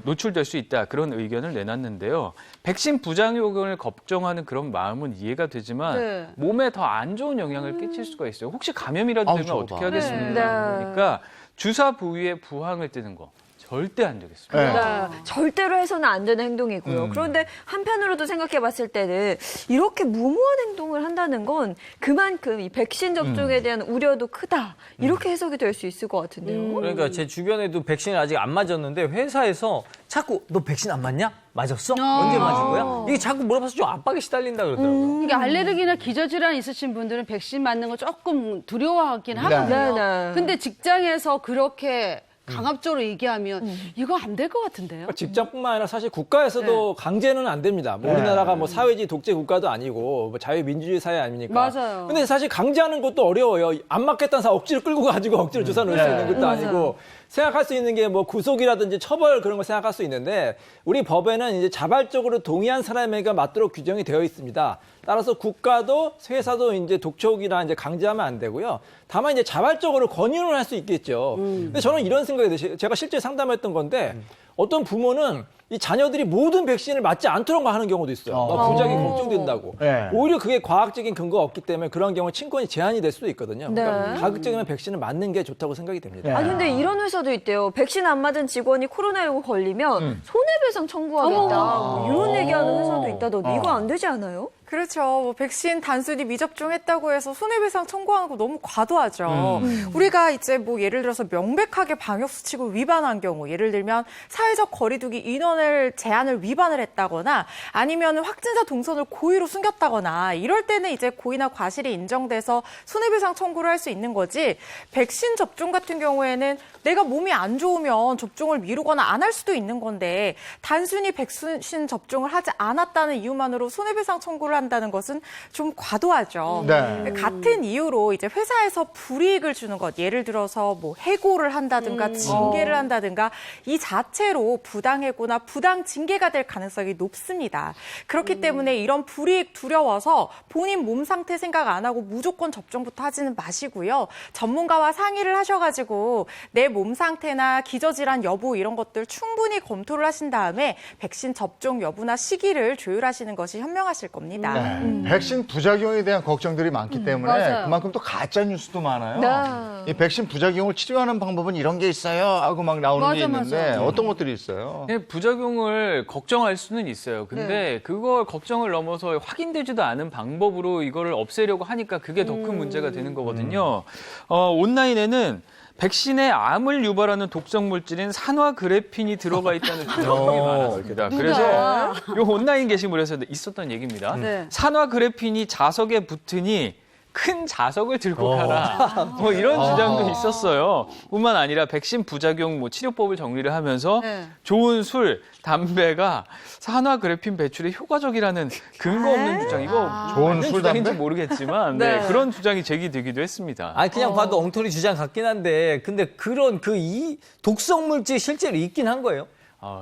노출될 수 있다 그런 의견을 내놨는데요. 백신 부작용을 걱정하는 그런 마음은 이해가 되지만 네. 몸에 더 안 좋은 영향을 끼칠 수가 있어요. 혹시 감염이라도 되면 저거 어떻게 봐. 하겠습니까? 네. 그러니까 주사 부위에 부항을 뜨는 거 절대 안 되겠습니다. 네. 절대로 해서는 안 되는 행동이고요. 그런데 한편으로도 생각해 봤을 때는 이렇게 무모한 행동을 한다는 건 그만큼 이 백신 접종에 대한 우려도 크다. 이렇게 해석이 될 수 있을 것 같은데요. 그러니까 제 주변에도 백신을 아직 안 맞았는데 회사에서 자꾸 너 백신 안 맞냐? 맞았어? 언제 맞을 거야? 이게 자꾸 물어봐서 좀 압박에 시달린다 그러더라고요. 이게 알레르기나 기저질환 있으신 분들은 백신 맞는 거 조금 두려워하긴 하거든요. 네. 근데 직장에서 그렇게 강압적으로 얘기하면 이거 안 될 것 같은데요? 직장뿐만 아니라 사실 국가에서도 강제는 안 됩니다. 뭐 우리나라가 뭐 사회주의 독재 국가도 아니고 뭐 자유민주주의 사회 아닙니까? 맞아요. 근데 사실 강제하는 것도 어려워요. 안 맞겠다는 사람 억지로 끌고 가지고 억지로 주사 놓을 수 있는 것도 아니고 생각할 수 있는 게 뭐 구속이라든지 처벌 그런 걸 생각할 수 있는데 우리 법에는 이제 자발적으로 동의한 사람에게 맞도록 규정이 되어 있습니다. 따라서 국가도 회사도 이제 독촉이나 이제 강제하면 안 되고요. 다만 이제 자발적으로 권유를 할 수 있겠죠. 근데 저는 이런 생각이 들어요. 제가 실제 상담했던 건데 어떤 부모는 이 자녀들이 모든 백신을 맞지 않도록 하는 경우도 있어요. 막 부작용이 걱정된다고. 네. 오히려 그게 과학적인 근거가 없기 때문에 그런 경우 친권이 제한이 될 수도 있거든요. 그러니까 네. 가급적이면 백신을 맞는 게 좋다고 생각이 됩니다. 네. 아니 근데 이런 회사도 있대요. 백신 안 맞은 직원이 코로나19 걸리면 손해배상 청구하겠다. 뭐 이런 얘기하는 회사도 있다던데 이거 안 되지 않아요? 그렇죠. 뭐 백신 단순히 미접종했다고 해서 손해배상 청구하는 거 너무 과도하죠. 우리가 이제 뭐 예를 들어서 명백하게 방역수칙을 위반한 경우, 예를 들면 사회적 거리두기 인원을 제한을 위반을 했다거나 아니면 확진자 동선을 고의로 숨겼다거나 이럴 때는 이제 고의나 과실이 인정돼서 손해배상 청구를 할 수 있는 거지. 백신 접종 같은 경우에는 내가 몸이 안 좋으면 접종을 미루거나 안 할 수도 있는 건데 단순히 백신 접종을 하지 않았다는 이유만으로 손해배상 청구를 한다는 것은 좀 과도하죠. 네. 같은 이유로 이제 회사에서 불이익을 주는 것, 예를 들어서 뭐 해고를 한다든가 징계를 한다든가 이 자체로 부당해고나 부당 징계가 될 가능성이 높습니다. 그렇기 때문에 이런 불이익 두려워서 본인 몸 상태 생각 안 하고 무조건 접종부터 하지는 마시고요. 전문가와 상의를 하셔가지고 내 몸 상태나 기저질환 여부 이런 것들 충분히 검토를 하신 다음에 백신 접종 여부나 시기를 조율하시는 것이 현명하실 겁니다. 네. 백신 부작용에 대한 걱정들이 많기 때문에 맞아요. 그만큼 또 가짜 뉴스도 많아요. 이 백신 부작용을 치료하는 방법은 이런 게 있어요 하고 막 나오는 맞아, 게 있는데 맞아. 어떤 것들이 있어요? 네, 부작용을 걱정할 수는 있어요. 근데 그걸 걱정을 넘어서 확인되지도 않은 방법으로 이거를 없애려고 하니까 그게 더 큰 문제가 되는 거거든요. 온라인에는 백신에 암을 유발하는 독성 물질인 산화그래핀이 들어가 있다는 주장이 많았습니다. 그래서 이 온라인 게시물에서 있었던 얘기입니다. 네. 산화그래핀이 자석에 붙으니 큰 자석을 들고 가라. 뭐 이런 주장도 있었어요. 뿐만 아니라 백신 부작용 뭐 치료법을 정리를 하면서 네. 좋은 술, 담배가 산화그래핀 배출에 효과적이라는 근거 없는 주장. 이거 좋은 맞는 술, 주장인지 담배? 모르겠지만 네, 그런 주장이 제기되기도 했습니다. 아니 그냥 봐도 엉터리 주장 같긴 한데 근데 그런 이 독성 물질이 실제로 있긴 한 거예요.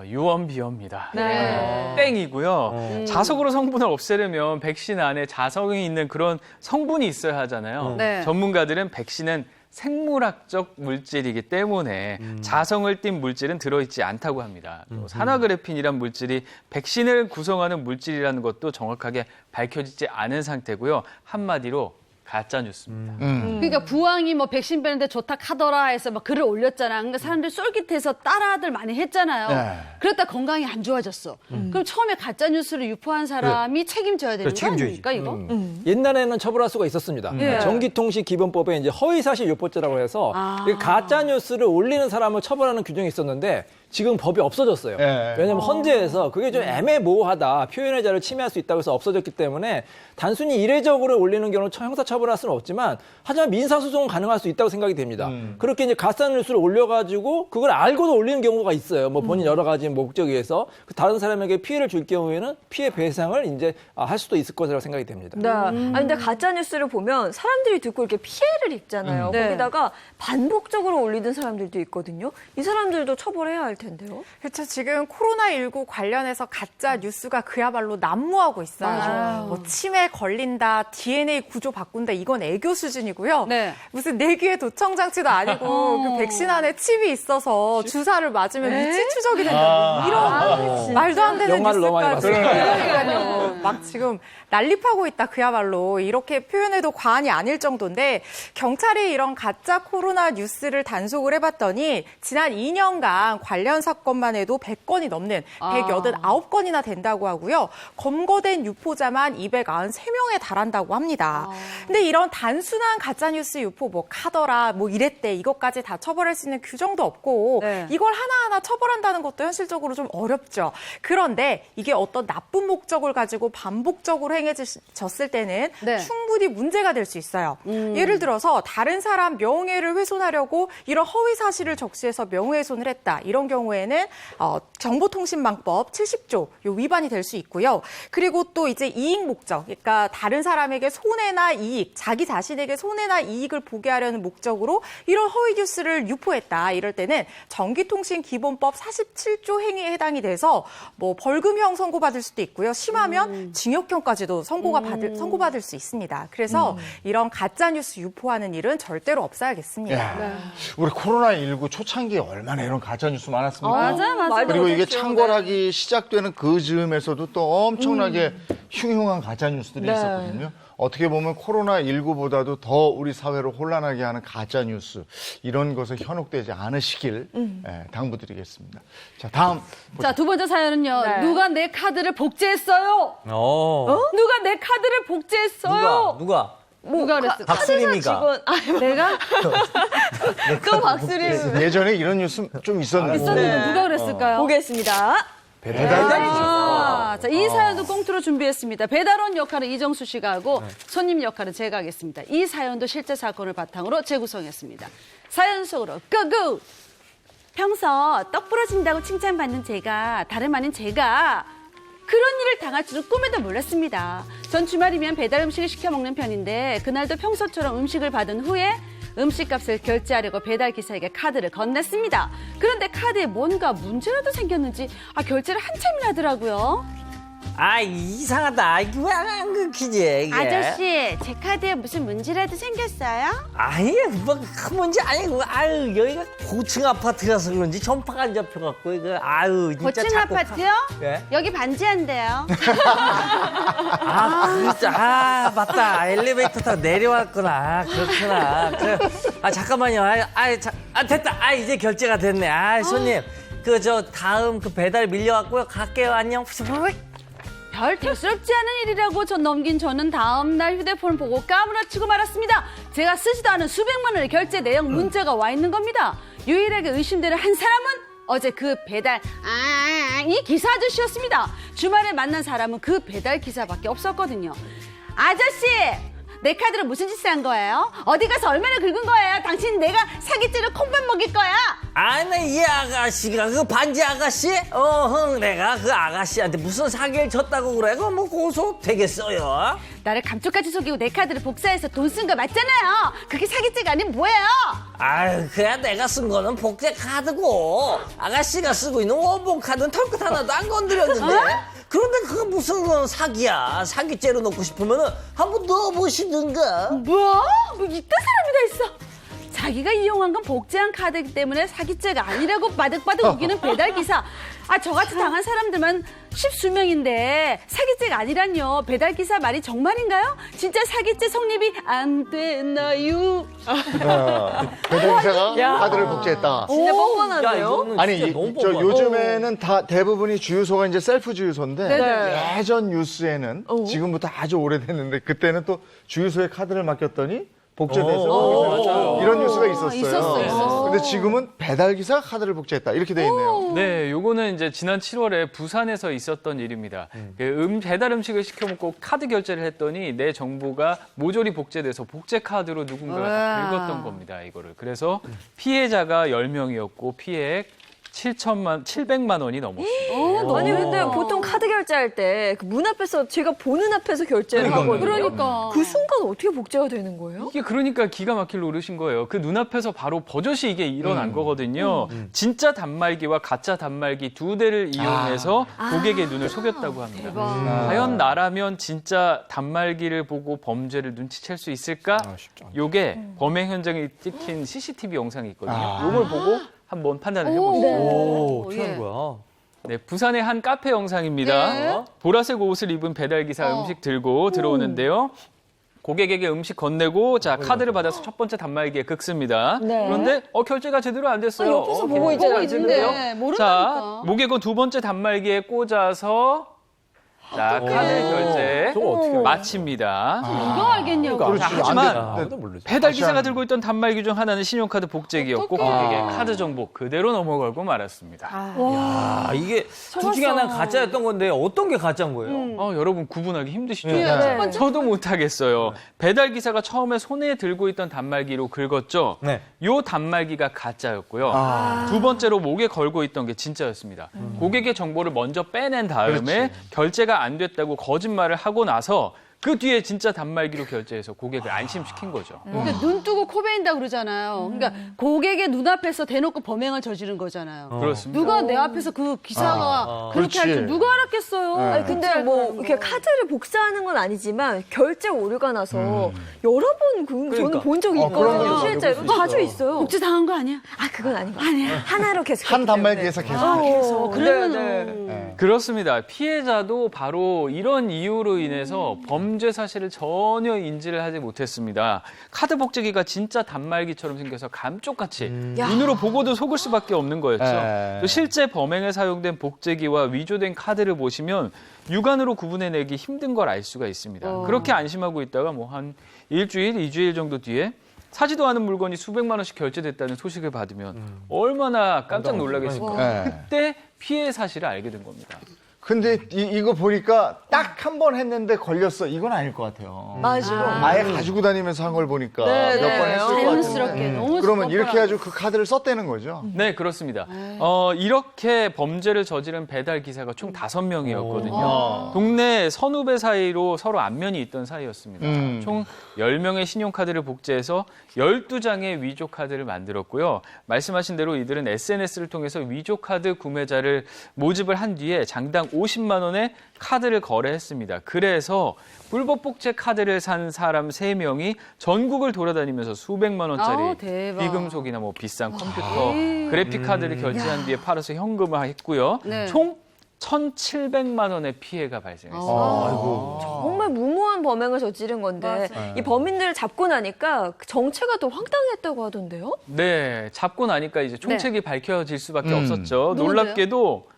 유언비어입니다. 네. 땡이고요. 자석으로 성분을 없애려면 백신 안에 자석이 있는 그런 성분이 있어야 하잖아요. 네. 전문가들은 백신은 생물학적 물질이기 때문에 자성을 띤 물질은 들어있지 않다고 합니다. 또 산화그래핀이란 물질이 백신을 구성하는 물질이라는 것도 정확하게 밝혀지지 않은 상태고요. 한마디로 가짜 뉴스입니다. 그러니까 부항이 뭐 백신 빼는데 좋다 카더라 해서 막 글을 올렸잖아. 그러니까 사람들이 쏠깃해서 따라들 많이 했잖아요. 네. 그랬다 건강이 안 좋아졌어. 그럼 처음에 가짜 뉴스를 유포한 사람이 책임져야 되는 그래, 거 책임져야지. 아닙니까 이거? 옛날에는 처벌할 수가 있었습니다. 예. 전기통신기본법에 이제 허위사실 유포죄라고 해서 가짜 뉴스를 올리는 사람을 처벌하는 규정이 있었는데 지금 법이 없어졌어요. 예. 왜냐하면 헌재에서 그게 좀 애매모호하다. 표현의 자유를 침해할 수 있다고 해서 없어졌기 때문에 단순히 이례적으로 올리는 경우는 형사처벌할 수는 없지만 하지만 민사소송은 가능할 수 있다고 생각이 됩니다. 그렇게 이제 가짜뉴스를 올려가지고 그걸 알고도 올리는 경우가 있어요. 뭐 본인 여러 가지 목적에 의해서 다른 사람에게 피해를 줄 경우에는 피해 배상을 이제 할 수도 있을 것이라고 생각이 됩니다. 네. 아니, 근데 가짜 뉴스를 보면 사람들이 듣고 이렇게 피해를 입잖아요. 네. 거기다가 반복적으로 올리는 사람들도 있거든요. 이 사람들도 처벌해야 할 텐데요. 그렇죠. 지금 코로나19 관련해서 가짜 뉴스가 그야말로 난무하고 있어요. 맞아요. 뭐 치매 걸린다, DNA 구조 바꾼다. 받는다. 이건 애교 수준이고요. 네. 무슨 내귀에 도청 장치도 아니고 그 백신 안에 칩이 있어서 주사를 맞으면 위치 추적이 된다. 이런 말도 안 되는 영화를 너무 많이 뉴스까지. 봤어요. 그러니까요. 막 지금 난립하고 있다. 그야말로 이렇게 표현해도 과언이 아닐 정도인데 경찰이 이런 가짜 코로나 뉴스를 단속을 해봤더니 지난 2년간 관련 사건만 해도 100건이 넘는 189건이나 된다고 하고요. 검거된 유포자만 293명에 달한다고 합니다. 근데 이런 단순한 가짜뉴스 유포 뭐 카더라 뭐 이랬대 이것까지 다 처벌할 수 있는 규정도 없고 네. 이걸 하나하나 처벌한다는 것도 현실적으로 좀 어렵죠. 그런데 이게 어떤 나쁜 목적을 가지고 반복적으로 행해졌을 때는 네. 충분히 문제가 될 수 있어요. 예를 들어서 다른 사람 명예를 훼손하려고 이런 허위 사실을 적시해서 명예훼손을 했다. 이런 경우에는 정보통신망법 70조 요 위반이 될 수 있고요. 그리고 또 이제 이익 목적, 그러니까 다른 사람에게 손해나 이익, 자기 자신에게 손해나 이익을 보게 하려는 목적으로 이런 허위 뉴스를 유포했다. 이럴 때는 전기통신기본법 47조 행위에 해당이 돼서 뭐 벌금형 선고받을 수도 있고요. 심하면 징역형까지도 선고받을 수 있습니다. 그래서 이런 가짜뉴스 유포하는 일은 절대로 없어야겠습니다. 야, 우리 코로나19 초창기에 얼마나 이런 가짜뉴스 많았습니까? 맞아. 그리고 이게 창궐하기 시작되는 그 즈음에서도 또 엄청나게 흉흉한 가짜뉴스들이 있었거든요. 어떻게 보면 코로나19보다도 더 우리 사회를 혼란하게 하는 가짜뉴스 이런 것에 현혹되지 않으시길 당부드리겠습니다. 자, 다음. 자, 두 번째 사연은요. 네. 누가 내 카드를 복제했어요? 누가 내 카드를 복제했어요? 누가 그랬을까? 박수림이가. 내가? 또 박수림 예전에 이런 뉴스 좀 있었는데. 있었는데 누가 그랬을까요? 보겠습니다. 자, 이 사연도 꽁트로 준비했습니다. 배달원 역할은 이정수 씨가 하고 손님 역할은 제가 하겠습니다. 이 사연도 실제 사건을 바탕으로 재구성했습니다. 사연 속으로 고고! 평소 떡 부러진다고 칭찬받는 제가 다름 아닌 제가 그런 일을 당할 줄은 꿈에도 몰랐습니다. 전 주말이면 배달 음식을 시켜 먹는 편인데 그날도 평소처럼 음식을 받은 후에 음식값을 결제하려고 배달 기사에게 카드를 건넸습니다. 그런데 카드에 뭔가 문제라도 생겼는지 결제를 한참이나 하더라고요. 이상하다. 이게 왜 안 긁히지, 이게? 아저씨, 제 카드에 무슨 문제라도 생겼어요? 아니, 뭐, 큰 문제 아니고, 여기가 고층 아파트라서 그런지 전파가 안 잡혀갖고, 이거, 진짜. 고층 자꾸 아파트요? 예? 여기 반지한데요. 맞다. 엘리베이터 타고 내려왔구나. 그렇구나. 잠깐만요. 됐다. 이제 결제가 됐네. 손님. 다음 배달 밀려왔고요. 갈게요. 안녕. 별 대수롭지 않은 일이라고 전 넘긴 저는 다음날 휴대폰 보고 까무러치고 말았습니다. 제가 쓰지도 않은 수백만 원의 결제 내역 문자가 와 있는 겁니다. 유일하게 의심되는 한 사람은 어제 그 배달 이 기사 아저씨였습니다. 주말에 만난 사람은 그 배달 기사밖에 없었거든요. 아저씨! 내 카드로 무슨 짓을 한 거예요? 어디 가서 얼마나 긁은 거예요? 당신 내가 사기죄로 콩밥 먹일 거야? 이 아가씨가 그 반지 아가씨? 내가 그 아가씨한테 무슨 사기를 쳤다고 그래? 그거 뭐 고소 되겠어요? 나를 감쪽같이 속이고 내 카드를 복사해서 돈 쓴 거 맞잖아요. 그게 사기죄가 아니면 뭐예요? 그냥 내가 쓴 거는 복제 카드고 아가씨가 쓰고 있는 원본 카드는 털끝 하나도 안 건드렸는데 그런데 그거 무슨 사기야. 사기죄로 넣고 싶으면 한번 넣어보시든가. 뭐 이딴 사람이 다 있어. 자기가 이용한 건 복제한 카드이기 때문에 사기죄가 아니라고 바득바득 우기는 배달기사. 저같이 당한 사람들만 십수명인데 사기죄가 아니란요. 배달기사 말이 정말인가요? 진짜 사기죄 성립이 안 되나요? 배달기사가 카드를 복제했다. 진짜 뻔뻔한데요? 아니, 요즘에는 다 대부분이 주유소가 이제 셀프 주유소인데 네네. 예전 뉴스에는 지금부터 아주 오래됐는데 그때는 또 주유소에 카드를 맡겼더니 복제돼서 이런 뉴스가 있었어요. 있었어. 근데 지금은 배달기사 카드를 복제했다 이렇게 돼 있네요. 네, 요거는 이제 지난 7월에 부산에서 있었던 일입니다. 배달 음식을 시켜 먹고 카드 결제를 했더니 내 정보가 모조리 복제돼서 복제 카드로 누군가가 다 긁었던 겁니다, 이거를. 그래서 피해자가 10명이었고 피해액 700만 원이 넘었습니다. 아니 근데 보통 카드 결제할 때 그 문 앞에서 제가 보는 앞에서 결제를 하거든요. 그러니까. 그 순간 어떻게 복제가 되는 거예요? 이게 그러니까 기가 막힐 노릇인 거예요. 그 눈앞에서 바로 버젓이 이게 일어난 거거든요. 진짜 단말기와 가짜 단말기 두 대를 이용해서 고객의 눈을 속였다고 합니다. 과연 나라면 진짜 단말기를 보고 범죄를 눈치챌 수 있을까? 요게 범행 현장에 찍힌 CCTV 영상이 있거든요. 요걸 보고 한번 판단을 해보시죠. 오, 어떻게 하는 거야? 네, 부산의 한 카페 영상입니다. 네. 보라색 옷을 입은 배달기사 음식 들고 들어오는데요. 고객에게 음식 건네고 자 카드를 받아서 첫 번째 단말기에 긁습니다. 그런데 결제가 제대로 안 됐어요. 옆에서 보고 있잖아요. 있는데 모른다니까. 자 목액은 두 번째 단말기에 꽂아서 자 카드 결제 저거 어떻게 알아요? 마칩니다. 누가 알겠냐고. 그러니까. 자, 하지만 아무도 모르지. 배달 기사가 들고 있던 단말기 중 하나는 신용카드 복제기였고 고객의 카드 정보 그대로 넘어가고 말았습니다. 아, 이게 둘 중에 하나는 가짜였던 건데 어떤 게 가짜인 거예요? 여러분 구분하기 힘드시죠? 네. 저도 못하겠어요. 배달 기사가 처음에 손에 들고 있던 단말기로 긁었죠. 네. 요 단말기가 가짜였고요. 두 번째로 목에 걸고 있던 게 진짜였습니다. 고객의 정보를 먼저 빼낸 다음에 결제가 안 됐다고 거짓말을 하고 나서 그 뒤에 진짜 단말기로 결제해서 고객을 안심시킨 거죠. 그러니까 눈 뜨고 코 베인다 그러잖아요. 그러니까 고객의 눈앞에서 대놓고 범행을 저지른 거잖아요. 그렇습니다. 누가 내 앞에서 그 기사가 그렇게 할 줄 그렇지. 누가 알았겠어요. 아니, 근데 뭐 이렇게 카드를 복사하는 건 아니지만 결제 오류가 나서 여러 번 저는 본 적이 있거든요. 그럼요. 실제로 자주 있어요. 복제 당한 거 아니야? 아 그건 아닌 것 같아요. 하나로 계속 한 단말기에서 계속. 그러면 그렇습니다. 피해자도 바로 이런 이유로 인해서 범죄 사실을 전혀 인지를 하지 못했습니다. 카드 복제기가 진짜 단말기처럼 생겨서 감쪽같이 눈으로 보고도 속을 수밖에 없는 거였죠. 네. 또 실제 범행에 사용된 복제기와 위조된 카드를 보시면 육안으로 구분해내기 힘든 걸 알 수가 있습니다. 그렇게 안심하고 있다가 뭐 한 일주일, 2주일 정도 뒤에 사지도 않은 물건이 수백만 원씩 결제됐다는 소식을 받으면 얼마나 깜짝 놀라겠습니까? 네. 그때 피해 사실을 알게 된 겁니다. 근데 이거 보니까 딱 한 번 했는데 걸렸어. 이건 아닐 것 같아요. 맞아요. 아예 가지고 다니면서 한 걸 보니까 네, 몇 번 네. 했을 것 같은데. 자연스럽게 너무 그러면 이렇게 뻔뻔하게. 해가지고 그 카드를 썼다는 거죠. 네, 그렇습니다. 이렇게 범죄를 저지른 배달 기사가 총 5명이었거든요. 동네 선후배 사이로 서로 안면이 있던 사이였습니다. 총 10명의 신용카드를 복제해서 12장의 위조 카드를 만들었고요. 말씀하신 대로 이들은 SNS를 통해서 위조 카드 구매자를 모집을 한 뒤에 장당 50만 원의 카드를 거래했습니다. 그래서 불법 복제 카드를 산 사람 3명이 전국을 돌아다니면서 수백만 원짜리 아우, 대박. 비금속이나 뭐 비싼 컴퓨터, 그래픽 카드를 결제한 뒤에 팔아서 현금화했고요. 네. 총 1,700만 원의 피해가 발생했습니다. 정말 무모한 범행을 저지른 건데 이 범인들을 잡고 나니까 그 정체가 더 황당했다고 하던데요? 네, 잡고 나니까 이제 총책이 밝혀질 수밖에 없었죠. 누군데요? 놀랍게도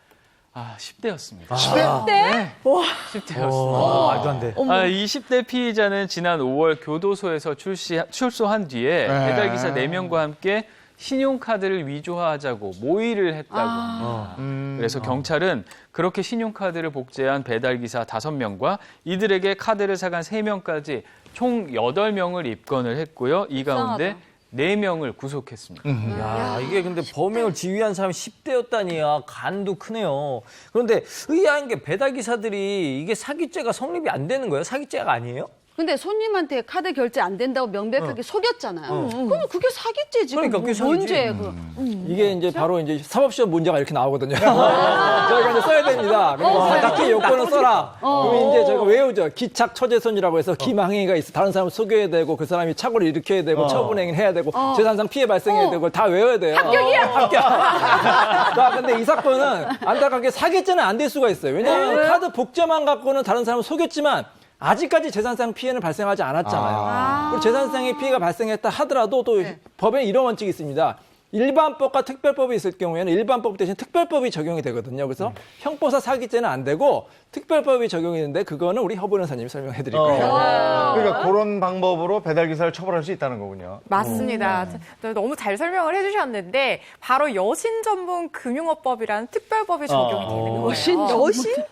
10대였습니다. 10대? 네, 10대였습니다. 말도 안 돼. 이 10대 피의자는 지난 5월 교도소에서 출소한 뒤에 배달기사 4명과 함께 신용카드를 위조하자고 모의를 했다고 합니다. 그래서 경찰은 그렇게 신용카드를 복제한 배달기사 5명과 이들에게 카드를 사간 3명까지 총 8명을 입건을 했고요. 이 가운데 4명을 구속했습니다. 야, 이게 근데 범행을 지휘한 사람이 10대였다니야. 간도 크네요. 그런데 의아한 게 배달기사들이 이게 사기죄가 성립이 안 되는 거예요? 사기죄가 아니에요? 근데 손님한테 카드 결제 안 된다고 명백하게 속였잖아요. 그럼 그게 사기죄지. 그러니까 그게 사기지. 뭔죄 이게 이제 바로 이제 사법시험 문제가 이렇게 나오거든요. 저희가 이제 써야 됩니다. 그래서 사기죄 요건을 써라. 그럼 이제 저희가 외우죠. 기착처제손이라고 해서 기망행위가 있어. 다른 사람을 속여야 되고 그 사람이 착오를 일으켜야 되고 처분행위를 해야 되고 재산상 피해 발생해야 되고 다 외워야 돼요. 합격. 자, 근데 이 사건은 안타깝게 사기죄는 안 될 수가 있어요. 왜냐하면 카드 복제만 갖고는 다른 사람을 속였지만 아직까지 재산상 피해는 발생하지 않았잖아요. 그리고 재산상의 피해가 발생했다 하더라도 또 법에 이런 원칙이 있습니다. 일반법과 특별법이 있을 경우에는 일반법 대신 특별법이 적용이 되거든요. 그래서 형법상 사기죄는 안 되고 특별법이 적용이 되는데 그거는 우리 허 변호사님이 설명해 드릴 거예요. 그러니까 그런 방법으로 배달 기사를 처벌할 수 있다는 거군요. 맞습니다. 너무 잘 설명을 해주셨는데 바로 여신 전문 금융업법이라는 특별법이 적용이 되는 거예요. 여신?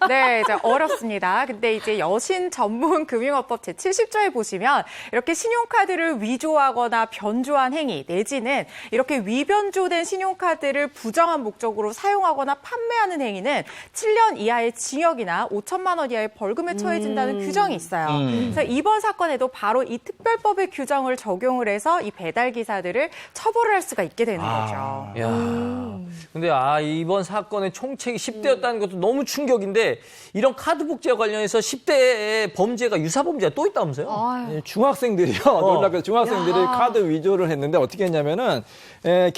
네, 이제 어렵습니다. 근데 이제 여신 전문 금융업법 제70조에 보시면 이렇게 신용카드를 위조하거나 변조한 행위 내지는 이렇게 위반 위변조된 신용카드를 부정한 목적으로 사용하거나 판매하는 행위는 7년 이하의 징역이나 5천만 원 이하의 벌금에 처해진다는 규정이 있어요. 그래서 이번 사건에도 바로 이 특별법의 규정을 적용을 해서 이 배달 기사들을 처벌을 할 수가 있게 되는 거죠. 야, 근데 이번 사건의 총책이 10대였다는 것도 너무 충격인데 이런 카드 복제와 관련해서 10대의 범죄가 유사 범죄가 또 있다면서요? 예, 중학생들이요. 놀랍게도 중학생들이 카드 위조를 했는데 어떻게 했냐면은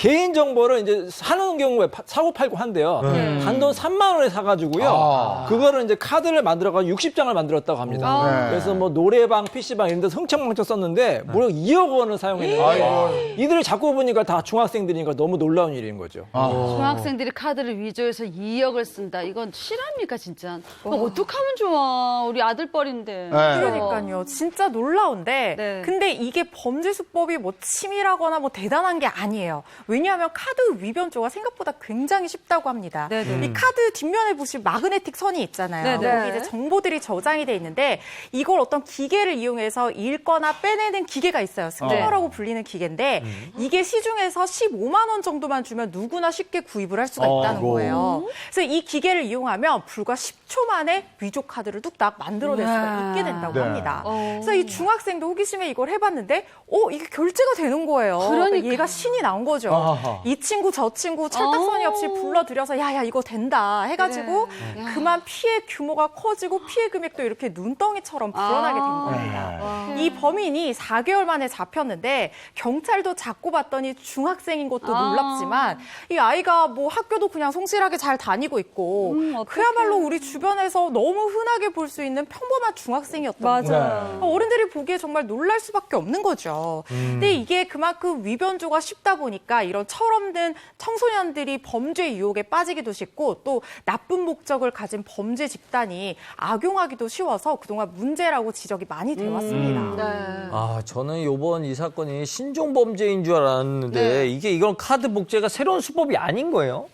개인 정보를 이제 사는 경우에 사고 팔고 한대요. 단돈 3만 원에 사가지고요. 그거를 이제 카드를 만들어가지고 60장을 만들었다고 합니다. 그래서 뭐 노래방, PC방 이런 데서 흥청망청 썼는데 무려 2억 원을 사용했는데 이들을 잡고 보니까 다 중학생들이니까 너무 놀라운 일인 거죠. 중학생들이 카드를 위조해서 2억을 쓴다. 이건 실합니까 진짜? 어떡하면 좋아. 우리 아들뻘인데. 그러니까요. 진짜 놀라운데 네. 근데 이게 범죄 수법이 뭐 치밀하거나 뭐 대단한 게 아니에요. 왜냐하면 카드 위변조가 생각보다 굉장히 쉽다고 합니다. 네네. 이 카드 뒷면에 보시면 마그네틱 선이 있잖아요. 네네. 거기 이제 정보들이 저장이 돼 있는데 이걸 어떤 기계를 이용해서 읽거나 빼내는 기계가 있어요. 스캐너라고 불리는 기계인데 이게 시중에서 15만 원 정도만 주면 누구나 쉽게 구입을 할 수가 있다는 거예요. 그래서 이 기계를 이용하면 불과 10초 만에 위조 카드를 뚝딱 만들어낼 수가 있게 된다고 합니다. 그래서 이 중학생도 호기심에 이걸 해봤는데 이게 결제가 되는 거예요. 그러니까. 얘가 신이 난 거죠. 이 친구 저 친구 철딱서니 없이 불러들여서 야야 이거 된다 해가지고 그만 피해 규모가 커지고 피해 금액도 이렇게 눈덩이처럼 불어나게 된 겁니다. 이 범인이 4개월 만에 잡혔는데 경찰도 잡고 봤더니 중학생인 것도 놀랍지만 이 아이가 뭐 학교도 그냥 성실하게 잘 다니고 있고 그야말로 우리 주변에서 너무 흔하게 볼 수 있는 평범한 중학생이었던 거예요. 어른들이 보기에 정말 놀랄 수밖에 없는 거죠. 근데 이게 그만큼 위변조가 쉽다 보니까 이런 철없는 청소년들이 범죄 유혹에 빠지기도 쉽고 또 나쁜 목적을 가진 범죄 집단이 악용하기도 쉬워서 그동안 문제라고 지적이 많이 되어 왔습니다. 저는 이번 이 사건이 신종 범죄인 줄 알았는데 이건 카드 복제가 새로운 수법이 아닌 거예요?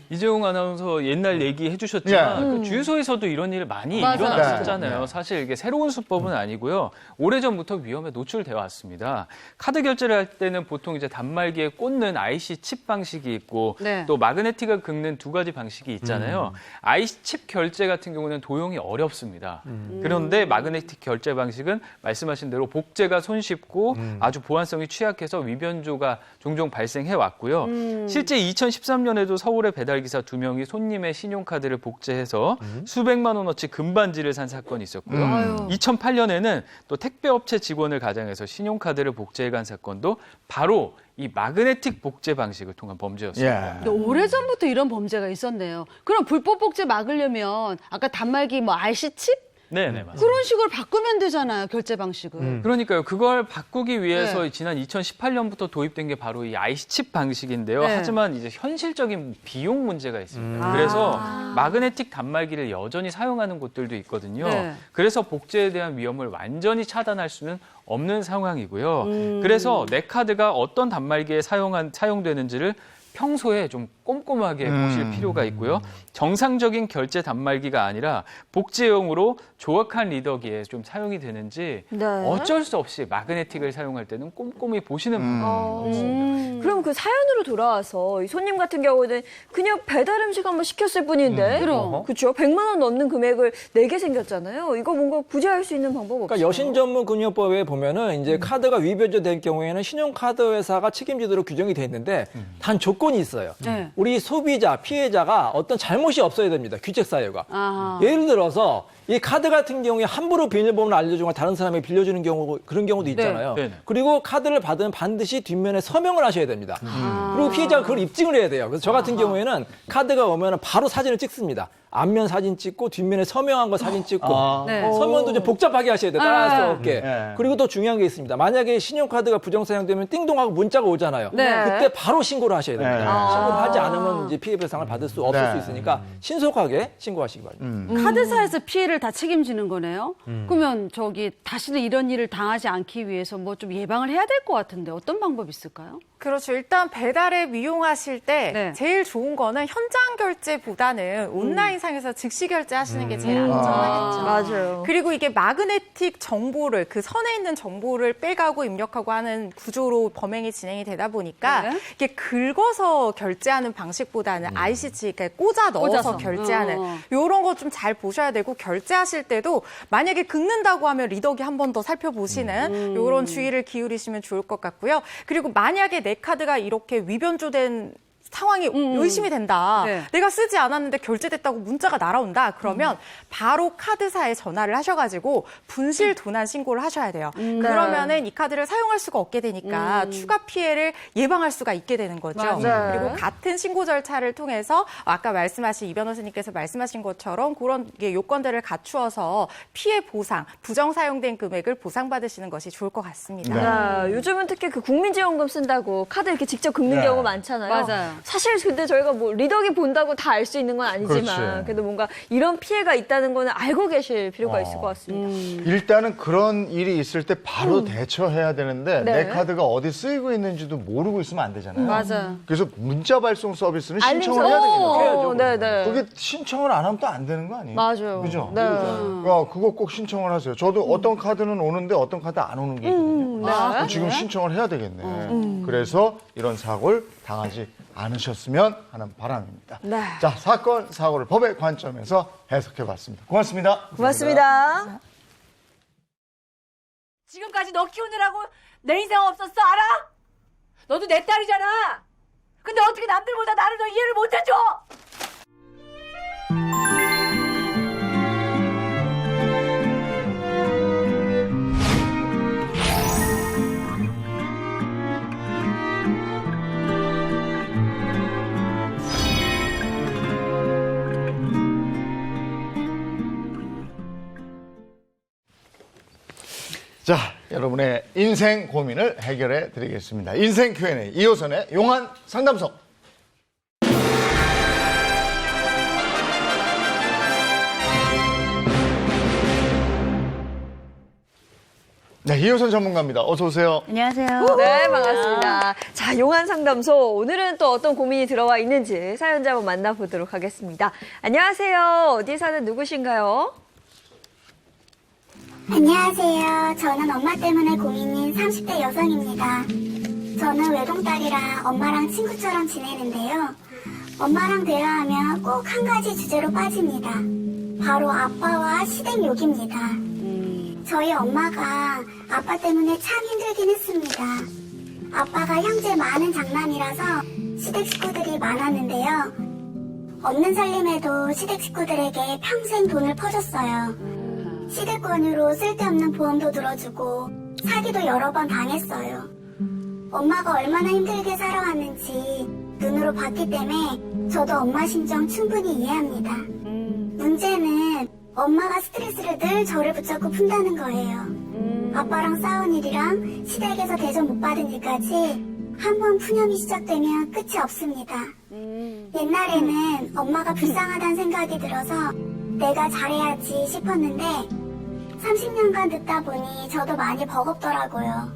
이재용 아나운서 옛날 얘기 해주셨지만 그 주유소에서도 이런 일 많이 일어났었잖아요. 사실 이게 새로운 수법은 아니고요. 오래전부터 위험에 노출되어 왔습니다. 카드 결제를 할 때는 보통 이제 단말기에 꽂는 IC 칩 방식이 있고 또 마그네틱을 긁는 두 가지 방식이 있잖아요. IC 칩 결제 같은 경우는 도용이 어렵습니다. 그런데 마그네틱 결제 방식은 말씀하신 대로 복제가 손쉽고 아주 보안성이 취약해서 위변조가 종종 발생해 왔고요. 실제 2013년에도 서울의 배달기사 2명이 손님의 신용카드를 복제해서 수백만 원어치 금반지를 산 사건이 있었고요. 2008년에는 또 택배업체 직원을 가장해서 신용카드를 복제해간 사건도 바로 이 마그네틱 복제 방식을 통한 범죄였습니다. 오래전부터 이런 범죄가 있었네요. 그럼 불법 복제 막으려면 아까 단말기 뭐 IC칩? 네, 맞습니다. 그런 식으로 바꾸면 되잖아요, 결제 방식을. 그러니까요. 그걸 바꾸기 위해서 지난 2018년부터 도입된 게 바로 이 IC칩 방식인데요. 하지만 이제 현실적인 비용 문제가 있습니다. 그래서 마그네틱 단말기를 여전히 사용하는 곳들도 있거든요. 그래서 복제에 대한 위험을 완전히 차단할 수는 없는 상황이고요. 그래서 내 카드가 어떤 단말기에 사용되는지를 평소에 좀 꼼꼼하게 보실 필요가 있고요. 정상적인 결제 단말기가 아니라 복제용으로 조악한 리더기에 좀 사용이 되는지 어쩔 수 없이 마그네틱을 사용할 때는 꼼꼼히 보시는 분이 그럼 그 사연으로 돌아와서 이 손님 같은 경우는 그냥 배달 음식 한번 시켰을 뿐인데 그렇죠? 100만 원 넘는 금액을 내게 생겼잖아요. 이거 뭔가 구제할 수 있는 방법 없어요? 그러니까 여신전문금융법에 보면은 이제 카드가 위변조된 경우에는 신용카드 회사가 책임지도록 규정이 돼 있는데 단 조건이 있어요. 우리 소비자, 피해자가 어떤 잘못이 없어야 됩니다. 규책 사유가. 예를 들어서 이 카드 같은 경우에 함부로 비밀번호를 알려주거나 다른 사람에게 빌려주는 경우 그런 경우도 있잖아요. 그리고 카드를 받으면 반드시 뒷면에 서명을 하셔야 됩니다. 그리고 피해자가 그걸 입증을 해야 돼요. 그래서 저 같은 경우에는 카드가 오면 바로 사진을 찍습니다. 앞면 사진 찍고 뒷면에 서명한 거 사진 찍고 서명도 좀 복잡하게 하셔야 돼요. 따라할 수 없게. 그리고 또 중요한 게 있습니다. 만약에 신용카드가 부정 사용되면 띵동하고 문자가 오잖아요. 그때 바로 신고를 하셔야 됩니다. 신고를 하지 않으면 이제 피해 배상을 받을 수 없을 수 있으니까 신속하게 신고하시기 바랍니다. 카드사에서 피해를 다 책임지는 거네요. 그러면 다시는 이런 일을 당하지 않기 위해서 뭐 좀 예방을 해야 될 것 같은데 어떤 방법이 있을까요? 그렇죠. 일단 배달앱 이용하실 때 네. 제일 좋은 거는 현장 결제보다는 온라인상에서 즉시 결제하시는 게 제일 안전하겠죠. 맞아요. 그리고 이게 마그네틱 정보를 그 선에 있는 정보를 빼가고 입력하고 하는 구조로 범행이 진행이 되다 보니까 네. 이게 긁어서 결제하는 방식보다는 ICC, 그러니까 꽂아 넣어서 꽂아서. 결제하는 이런 거 좀 잘 보셔야 되고 결제하실 때도 만약에 긁는다고 하면 리더기 한 번 더 살펴보시는 이런 주의를 기울이시면 좋을 것 같고요. 그리고 만약에 내 카드가 이렇게 위변조된 상황이 의심이 된다. 네. 내가 쓰지 않았는데 결제됐다고 문자가 날아온다. 그러면 바로 카드사에 전화를 하셔가지고 분실 도난 신고를 하셔야 돼요. 그러면은 이 카드를 사용할 수가 없게 되니까 추가 피해를 예방할 수가 있게 되는 거죠. 맞아요. 그리고 같은 신고 절차를 통해서 아까 말씀하신 이 변호사님께서 말씀하신 것처럼 그런 요건들을 갖추어서 피해 보상, 부정 사용된 금액을 보상받으시는 것이 좋을 것 같습니다. 네. 자, 요즘은 특히 그 국민지원금 쓴다고 카드 이렇게 직접 긁는 네. 경우가 많잖아요. 맞아요. 사실 근데 저희가 뭐 리더기 본다고 다 알 수 있는 건 아니지만 그렇지. 그래도 뭔가 이런 피해가 있다는 거는 알고 계실 필요가 있을 것 같습니다. 일단은 그런 일이 있을 때 바로 대처해야 되는데 네. 내 카드가 어디 쓰이고 있는지도 모르고 있으면 안 되잖아요. 맞아요. 그래서 문자 발송 서비스는 알림 신청을 해야 되겠죠. 네, 네. 그게 신청을 안 하면 또 안 되는 거 아니에요? 맞아요. 그죠? 네. 그거 꼭 신청을 하세요. 저도 어떤 카드는 오는데 어떤 카드 안 오는 게 있거든요. 네. 지금 신청을 해야 되겠네. 그래서 이런 사고를 당하지 않으셨으면 하는 바람입니다. 네. 자, 사건, 사고를 법의 관점에서 해석해봤습니다. 고맙습니다. 고맙습니다. 지금까지 너 키우느라고 내 인생 없었어, 알아? 너도 내 딸이잖아. 근데 어떻게 남들보다 나를 더 이해를 못해줘? 자, 여러분의 인생 고민을 해결해 드리겠습니다. 인생 Q&A 2호선의 용한 상담소. 네, 2호선 전문가입니다. 어서 오세요. 안녕하세요. 네, 반갑습니다. 자, 용한 상담소. 오늘은 또 어떤 고민이 들어와 있는지 사연자 한번 만나보도록 하겠습니다. 안녕하세요. 어디 사는 누구신가요? 안녕하세요. 저는 엄마 때문에 고민인 30대 여성입니다. 저는 외동딸이라 엄마랑 친구처럼 지내는데요. 엄마랑 대화하면 꼭 한 가지 주제로 빠집니다. 바로 아빠와 시댁 욕입니다. 저희 엄마가 아빠 때문에 참 힘들긴 했습니다. 아빠가 형제 많은 장남이라서 시댁 식구들이 많았는데요. 없는 살림에도 시댁 식구들에게 평생 돈을 퍼줬어요. 시댁권으로 쓸데없는 보험도 들어주고 사기도 여러 번 당했어요. 엄마가 얼마나 힘들게 살아왔는지 눈으로 봤기 때문에 저도 엄마 심정 충분히 이해합니다. 문제는 엄마가 스트레스를 늘 저를 붙잡고 푼다는 거예요. 아빠랑 싸운 일이랑 시댁에서 대접 못 받은 일까지 한 번 푸념이 시작되면 끝이 없습니다. 옛날에는 엄마가 불쌍하다는 생각이 들어서 내가 잘해야지 싶었는데 30년간 듣다 보니 저도 많이 버겁더라고요.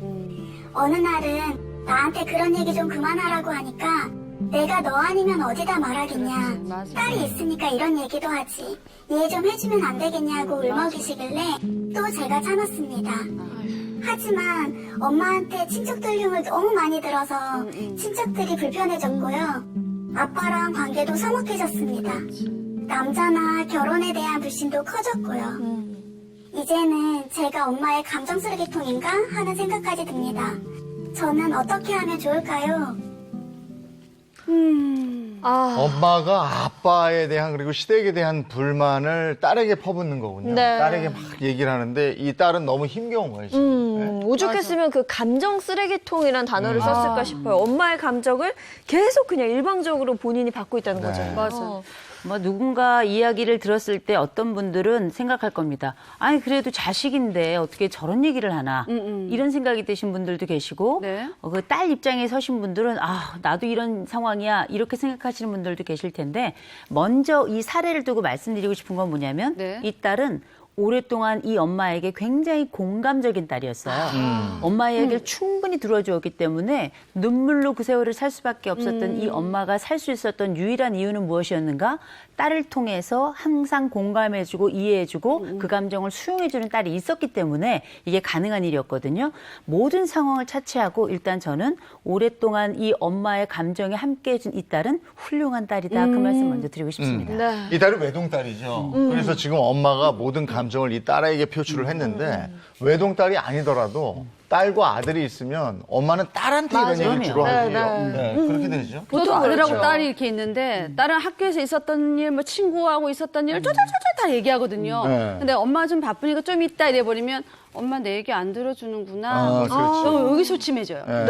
어느 날은 나한테 그런 얘기 좀 그만하라고 하니까 내가 너 아니면 어디다 말하겠냐. 딸이 있으니까 이런 얘기도 하지. 이해 좀 해주면 안 되겠냐고 울먹이시길래 또 제가 참았습니다. 하지만 엄마한테 친척들 흉을 너무 많이 들어서 친척들이 불편해졌고요. 아빠랑 관계도 서먹해졌습니다. 남자나 결혼에 대한 불신도 커졌고요. 이제는 제가 엄마의 감정 쓰레기통인가 하는 생각까지 듭니다. 저는 어떻게 하면 좋을까요? 엄마가 아빠에 대한 그리고 시댁에 대한 불만을 딸에게 퍼붓는 거군요. 네. 딸에게 막 얘기를 하는데 이 딸은 너무 힘겨운 거예요. 지금. 네. 오죽했으면 그 감정 쓰레기통이란 단어를 썼을까 싶어요. 엄마의 감정을 계속 그냥 일방적으로 본인이 받고 있다는 거죠. 맞아요. 뭐 누군가 이야기를 들었을 때 어떤 분들은 생각할 겁니다. 아니 그래도 자식인데 어떻게 저런 얘기를 하나 이런 생각이 드신 분들도 계시고 네. 그 딸 입장에 서신 분들은 아 나도 이런 상황이야 이렇게 생각하시는 분들도 계실 텐데 먼저 이 사례를 두고 말씀드리고 싶은 건 뭐냐면 네. 이 딸은 오랫동안 이 엄마에게 굉장히 공감적인 딸이었어요. 엄마의 얘기를 충분히 들어주었기 때문에 눈물로 그 세월을 살 수밖에 없었던 이 엄마가 살 수 있었던 유일한 이유는 무엇이었는가? 딸을 통해서 항상 공감해주고 이해해주고 그 감정을 수용해주는 딸이 있었기 때문에 이게 가능한 일이었거든요. 모든 상황을 차치하고 일단 저는 오랫동안 이 엄마의 감정에 함께해준 이 딸은 훌륭한 딸이다. 그 말씀 먼저 드리고 싶습니다. 네. 이 딸은 외동딸이죠. 그래서 지금 엄마가 모든 감정을 이 딸에게 표출을 했는데 외동딸이 아니더라도 딸과 아들이 있으면 엄마는 딸한테 이런 얘기를 주로 하죠. 네, 그렇게 되죠. 저도 아들하고 딸이 이렇게 있는데 딸은 학교에서 있었던 일, 뭐 친구하고 있었던 일 쪼쪼쪼쪼 다 얘기하거든요. 네. 근데 엄마 좀 바쁘니까 좀 이따 이래버리면 엄마 내 얘기 안 들어주는구나. 아, 그렇죠. 여기 소침해져요. 네.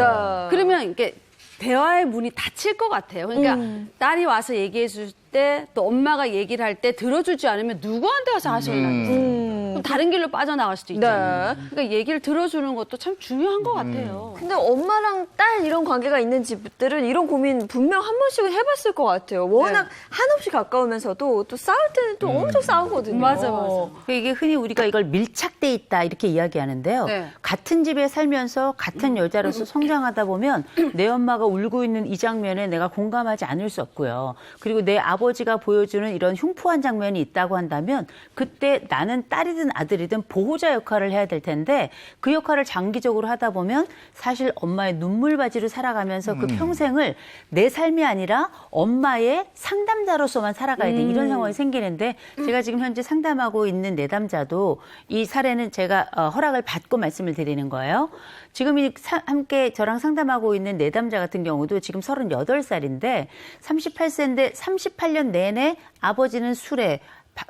그러면 이게 대화의 문이 닫힐 것 같아요. 그러니까 딸이 와서 얘기해 줄 때 또 엄마가 얘기를 할 때 들어주지 않으면 누구한테 가서 하소연을 하겠어요. 그럼 다른 길로 빠져나갈 수도 있잖아요. 그러니까 얘기를 들어주는 것도 참 중요한 것 같아요. 근데 엄마랑 딸 이런 관계가 있는 집들은 이런 고민 분명 한 번씩은 해봤을 것 같아요. 워낙 한없이 가까우면서도 또 싸울 때는 또 엄청 싸우거든요. 맞아. 이게 흔히 우리가 이걸 밀착돼 있다 이렇게 이야기하는데요. 네. 같은 집에 살면서 같은 여자로서 성장하다 보면 내 엄마가 울고 있는 이 장면에 내가 공감하지 않을 수 없고요. 그리고 내 아버지가 보여주는 이런 흉포한 장면이 있다고 한다면 그때 나는 딸이든 아들이든 보호자 역할을 해야 될 텐데 그 역할을 장기적으로 하다 보면 사실 엄마의 눈물바지로 살아가면서 그 평생을 내 삶이 아니라 엄마의 상담자로서만 살아가야 돼. 이런 상황이 생기는데 제가 지금 현재 상담하고 있는 내담자도 이 사례는 제가 허락을 받고 말씀을 드리는 거예요. 지금 함께 저랑 상담하고 있는 내담자 같은 경우도 지금 38살인데 38세인데 38년 내내 아버지는 술에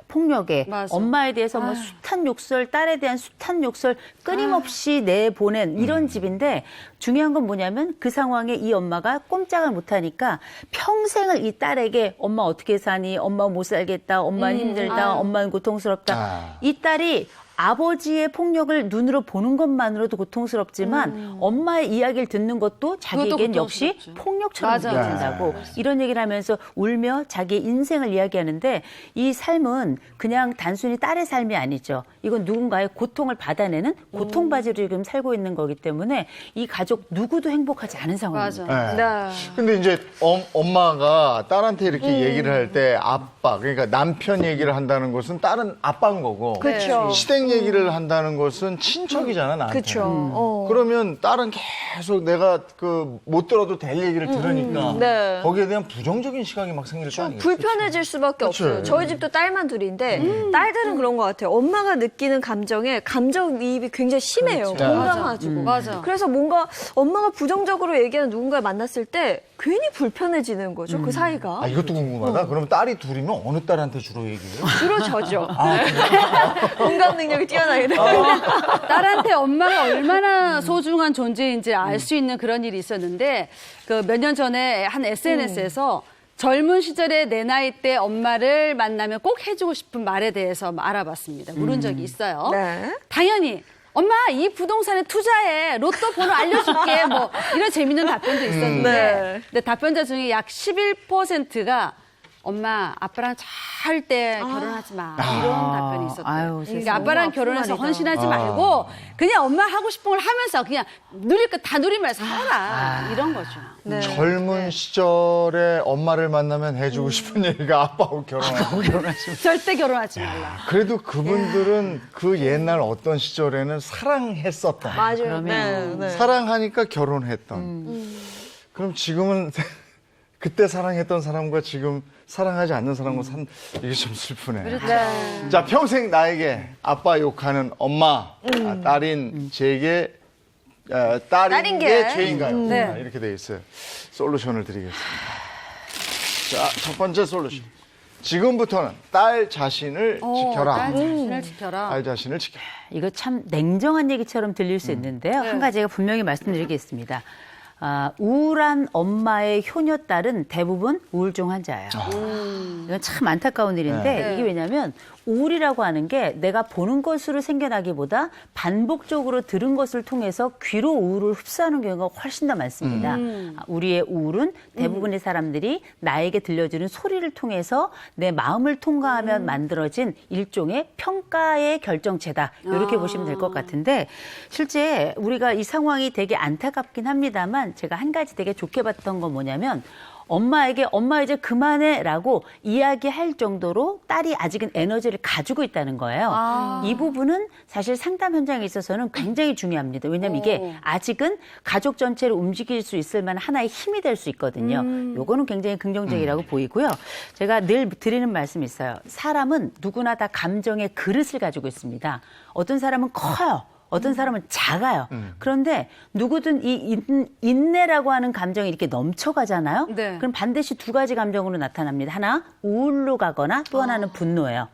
폭력에 맞아. 엄마에 대해서 뭐 숱한 욕설, 딸에 대한 숱한 욕설 끊임없이 내보낸 이런 집인데 중요한 건 뭐냐면 그 상황에 이 엄마가 꼼짝을 못하니까 평생을 이 딸에게 엄마 어떻게 사니? 엄마 못 살겠다. 엄마는 힘들다. 엄마는 고통스럽다. 이 딸이 아버지의 폭력을 눈으로 보는 것만으로도 고통스럽지만 엄마의 이야기를 듣는 것도 자기에겐 역시 폭력처럼 느껴진다고 이런 얘기를 하면서 울며 자기의 인생을 이야기하는데 이 삶은 그냥 단순히 딸의 삶이 아니죠. 이건 누군가의 고통을 받아내는 고통바지로 지금 살고 있는 거기 때문에 이 가족 누구도 행복하지 않은 상황입니다. 네. 근데 이제 엄마가 딸한테 이렇게 얘기를 할 때 아빠, 그러니까 남편 얘기를 한다는 것은 딸은 아빠인 거고. 그렇죠. 시댁 얘기를 한다는 것은 친척이잖아, 나한테. 그렇죠. 그러면 딸은 계속 내가 못 들어도 될 얘기를 들으니까 네. 거기에 대한 부정적인 시각이 막 생길 거 아니겠어요? 불편해질 수밖에 그치. 없어요. 저희 집도 딸만 둘인데 딸들은 그런 것 같아요. 엄마가 느끼는 감정에 감정이입이 굉장히 심해요. 공감해주고. 맞아. 그래서 뭔가 엄마가 부정적으로 얘기하는 누군가를 만났을 때 괜히 불편해지는 거죠. 그 사이가. 아, 이것도 궁금하다. 그럼 딸이 둘이면 어느 딸한테 주로 얘기해요? 주로 저죠. 공감 능력이 뛰어나게 돼요. 딸한테 엄마가 얼마나 소중한 존재인지 알 수 있는 그런 일이 있었는데 그 몇 년 전에 한 SNS에서 젊은 시절에 내 나이 때 엄마를 만나면 꼭 해주고 싶은 말에 대해서 알아봤습니다. 물은 적이 있어요. 네. 당연히 엄마 이 부동산에 투자해 로또 번호 알려줄게 뭐 이런 재밌는 답변도 있었는데 네. 근데 답변자 중에 약 11%가 엄마 아빠랑 잘 때 결혼하지 마 이런 답변이 있었대요. 아유, 그러니까 아빠랑 결혼해서 헌신하지 말고 그냥 엄마 하고 싶은 걸 하면서 그냥 누릴 거 다 누리면서 살아라 이런 거죠. 네. 젊은 시절에 엄마를 만나면 해주고 싶은 얘기가 아빠하고 결혼하고 절대 결혼하지 말라. 그래도 그분들은 그 옛날 어떤 시절에는 사랑했었던. 맞아요. 네. 사랑하니까 결혼했던. 그럼 지금은 그때 사랑했던 사람과 지금 사랑하지 않는 사람과 이게 좀 슬프네. 네. 자, 평생 나에게 아빠 욕하는 엄마, 딸인 제게 딸인 게 죄인가요? 네. 이렇게 돼 있어요. 솔루션을 드리겠습니다. 자, 첫 번째 솔루션. 지금부터는 딸 자신을 지켜라. 딸 자신을 지켜라. 딸 자신을 지켜라. 이거 참 냉정한 얘기처럼 들릴 수 있는데요. 한 가지 제가 분명히 말씀드리겠습니다. 우울한 엄마의 효녀딸은 대부분 우울증 환자예요. 이건 참 안타까운 일인데 이게 왜냐하면 우울이라고 하는 게 내가 보는 것으로 생겨나기보다 반복적으로 들은 것을 통해서 귀로 우울을 흡수하는 경우가 훨씬 더 많습니다. 우리의 우울은 대부분의 사람들이 나에게 들려주는 소리를 통해서 내 마음을 통과하며 만들어진 일종의 평가의 결정체다. 이렇게 보시면 될 것 같은데 실제 우리가 이 상황이 되게 안타깝긴 합니다만 제가 한 가지 되게 좋게 봤던 건 뭐냐면 엄마에게 엄마 이제 그만해라고 이야기할 정도로 딸이 아직은 에너지를 가지고 있다는 거예요. 이 부분은 사실 상담 현장에 있어서는 굉장히 중요합니다. 왜냐하면 이게 아직은 가족 전체를 움직일 수 있을 만한 하나의 힘이 될 수 있거든요. 요거는 굉장히 긍정적이라고 보이고요. 제가 늘 드리는 말씀이 있어요. 사람은 누구나 다 감정의 그릇을 가지고 있습니다. 어떤 사람은 커요. 어떤 사람은 작아요. 그런데 누구든 이 인내라고 하는 감정이 이렇게 넘쳐가잖아요. 네. 그럼 반드시 두 가지 감정으로 나타납니다. 하나, 우울로 가거나 또 하나는 분노예요.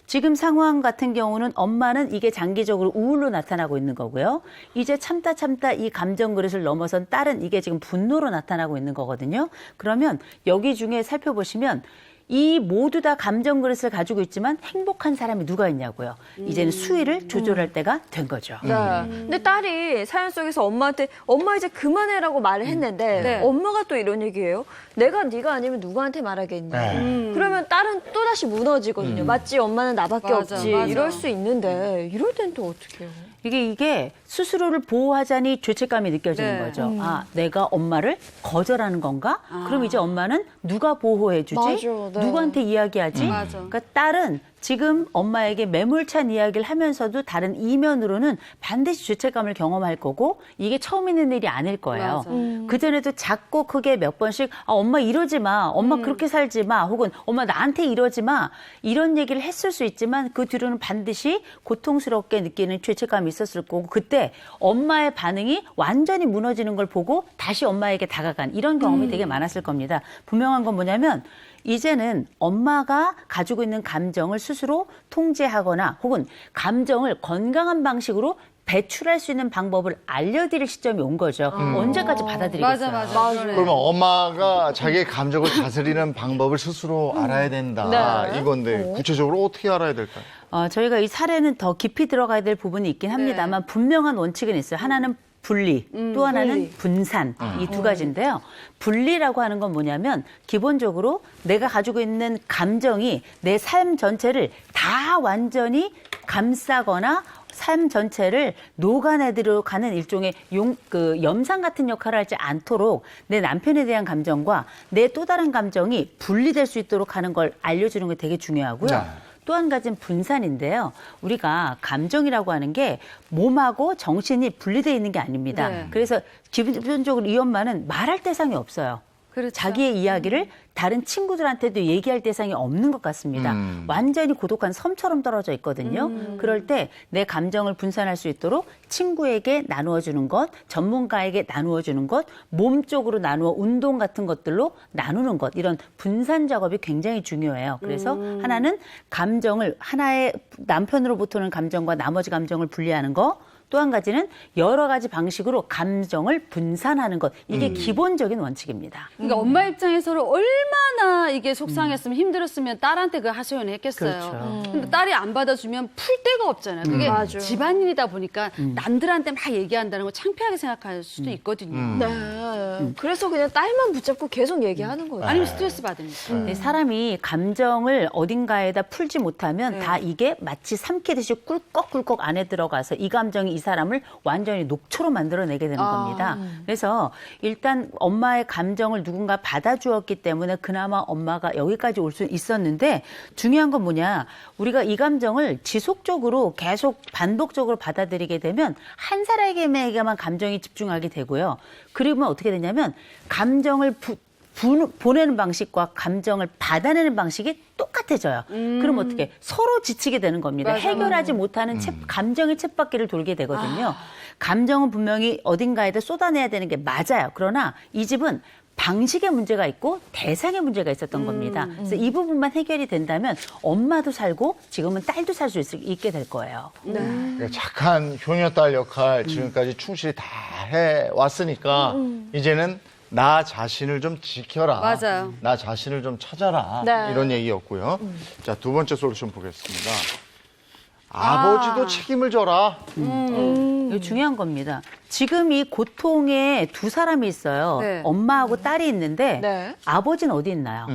지금 상황 같은 경우는 엄마는 이게 장기적으로 우울로 나타나고 있는 거고요. 이제 참다 이 감정 그릇을 넘어선 딸은 이게 지금 분노로 나타나고 있는 거거든요. 그러면 여기 중에 살펴보시면 이 모두 다 감정 그릇을 가지고 있지만 행복한 사람이 누가 있냐고요. 이제는 수위를 조절할 때가 된 거죠. 네. 근데 딸이 사연 속에서 엄마한테 엄마 이제 그만해라고 말을 했는데 네. 엄마가 또 이런 얘기예요. 내가 네가 아니면 누구한테 말하겠냐. 그러면 딸은 또다시 무너지거든요. 맞지? 엄마는 나밖에 맞아, 없지. 맞아. 이럴 수 있는데 이럴 땐 또 어떻게 해요? 이게 스스로를 보호하자니 죄책감이 느껴지는 네. 거죠. 내가 엄마를 거절하는 건가? 그럼 이제 엄마는 누가 보호해 주지? 맞아, 네. 누구한테 이야기하지? 맞아. 그러니까 딸은 지금 엄마에게 매몰찬 이야기를 하면서도 다른 이면으로는 반드시 죄책감을 경험할 거고 이게 처음 있는 일이 아닐 거예요. 맞아. 그전에도 작고 크게 몇 번씩 엄마 이러지 마. 엄마 그렇게 살지 마. 혹은 엄마 나한테 이러지 마. 이런 얘기를 했을 수 있지만 그 뒤로는 반드시 고통스럽게 느끼는 죄책감이 있었을 거고 그때 엄마의 반응이 완전히 무너지는 걸 보고 다시 엄마에게 다가간 이런 경험이 되게 많았을 겁니다. 분명한 건 뭐냐면 이제는 엄마가 가지고 있는 감정을 스스로 통제하거나 혹은 감정을 건강한 방식으로 배출할 수 있는 방법을 알려드릴 시점이 온 거죠. 언제까지 받아들이겠어요. 맞아. 그러면 엄마가 자기의 감정을 다스리는 방법을 스스로 알아야 된다. 네. 이건데 구체적으로 어떻게 알아야 될까요? 저희가 이 사례는 더 깊이 들어가야 될 부분이 있긴 합니다만 분명한 원칙은 있어요. 하나는 분리, 또 하나는 분산, 이 두 가지인데요. 분리라고 하는 건 뭐냐면 기본적으로 내가 가지고 있는 감정이 내 삶 전체를 다 완전히 감싸거나 삶 전체를 녹아내도록 하는 일종의 염상 같은 역할을 하지 않도록 내 남편에 대한 감정과 내 또 다른 감정이 분리될 수 있도록 하는 걸 알려주는 게 되게 중요하고요. 또 한 가지는 분산인데요. 우리가 감정이라고 하는 게 몸하고 정신이 분리되어 있는 게 아닙니다. 네. 그래서 기본적으로 이 엄마는 말할 대상이 없어요. 그렇죠. 자기의 이야기를 다른 친구들한테도 얘기할 대상이 없는 것 같습니다. 완전히 고독한 섬처럼 떨어져 있거든요. 그럴 때 내 감정을 분산할 수 있도록 친구에게 나누어 주는 것, 전문가에게 나누어 주는 것, 몸 쪽으로 나누어 운동 같은 것들로 나누는 것, 이런 분산 작업이 굉장히 중요해요. 그래서 하나는 감정을 하나의 남편으로부터는 감정과 나머지 감정을 분리하는 거, 또 한 가지는 여러 가지 방식으로 감정을 분산하는 것. 이게 기본적인 원칙입니다. 그러니까 엄마 입장에서는 얼마나 이게 속상했으면 힘들었으면 딸한테 그 하소연을 했겠어요. 그렇죠. 근데 딸이 안 받아주면 풀 데가 없잖아요. 그게 맞아. 집안일이다 보니까 남들한테 막 얘기한다는 거 창피하게 생각할 수도 있거든요. 네. 그래서 그냥 딸만 붙잡고 계속 얘기하는 거예요. 아니면 스트레스 받으니까. 사람이 감정을 어딘가에다 풀지 못하면 다 이게 마치 삼키듯이 꿀꺽꿀꺽 안에 들어가서 이 감정이 이 사람을 완전히 녹초로 만들어내게 되는 겁니다. 그래서 일단 엄마의 감정을 누군가 받아주었기 때문에 그나마 엄마가 여기까지 올 수 있었는데 중요한 건 뭐냐. 우리가 이 감정을 지속적으로 계속 반복적으로 받아들이게 되면 한 사람에게만 감정이 집중하게 되고요. 그리고 어떻게 되냐면 감정을 보내는 방식과 감정을 받아내는 방식이 똑같아져요. 그럼 어떻게 서로 지치게 되는 겁니다. 맞아, 해결하지 못하는 감정의 쳇바퀴를 돌게 되거든요. 감정은 분명히 어딘가에다 쏟아내야 되는 게 맞아요. 그러나 이 집은 방식의 문제가 있고 대상의 문제가 있었던 겁니다. 그래서 이 부분만 해결이 된다면 엄마도 살고 지금은 딸도 살 수 있게 될 거예요. 그러니까 착한 효녀딸 역할 지금까지 충실히 다 해왔으니까 이제는 나 자신을 좀 지켜라. 맞아요. 나 자신을 좀 찾아라. 네. 이런 얘기였고요. 자, 두 번째 솔루션 보겠습니다. 아버지도 책임을 져라. 이거 중요한 겁니다. 지금 이 고통에 두 사람이 있어요. 네. 엄마하고 딸이 있는데 네. 아버지는 어디 있나요?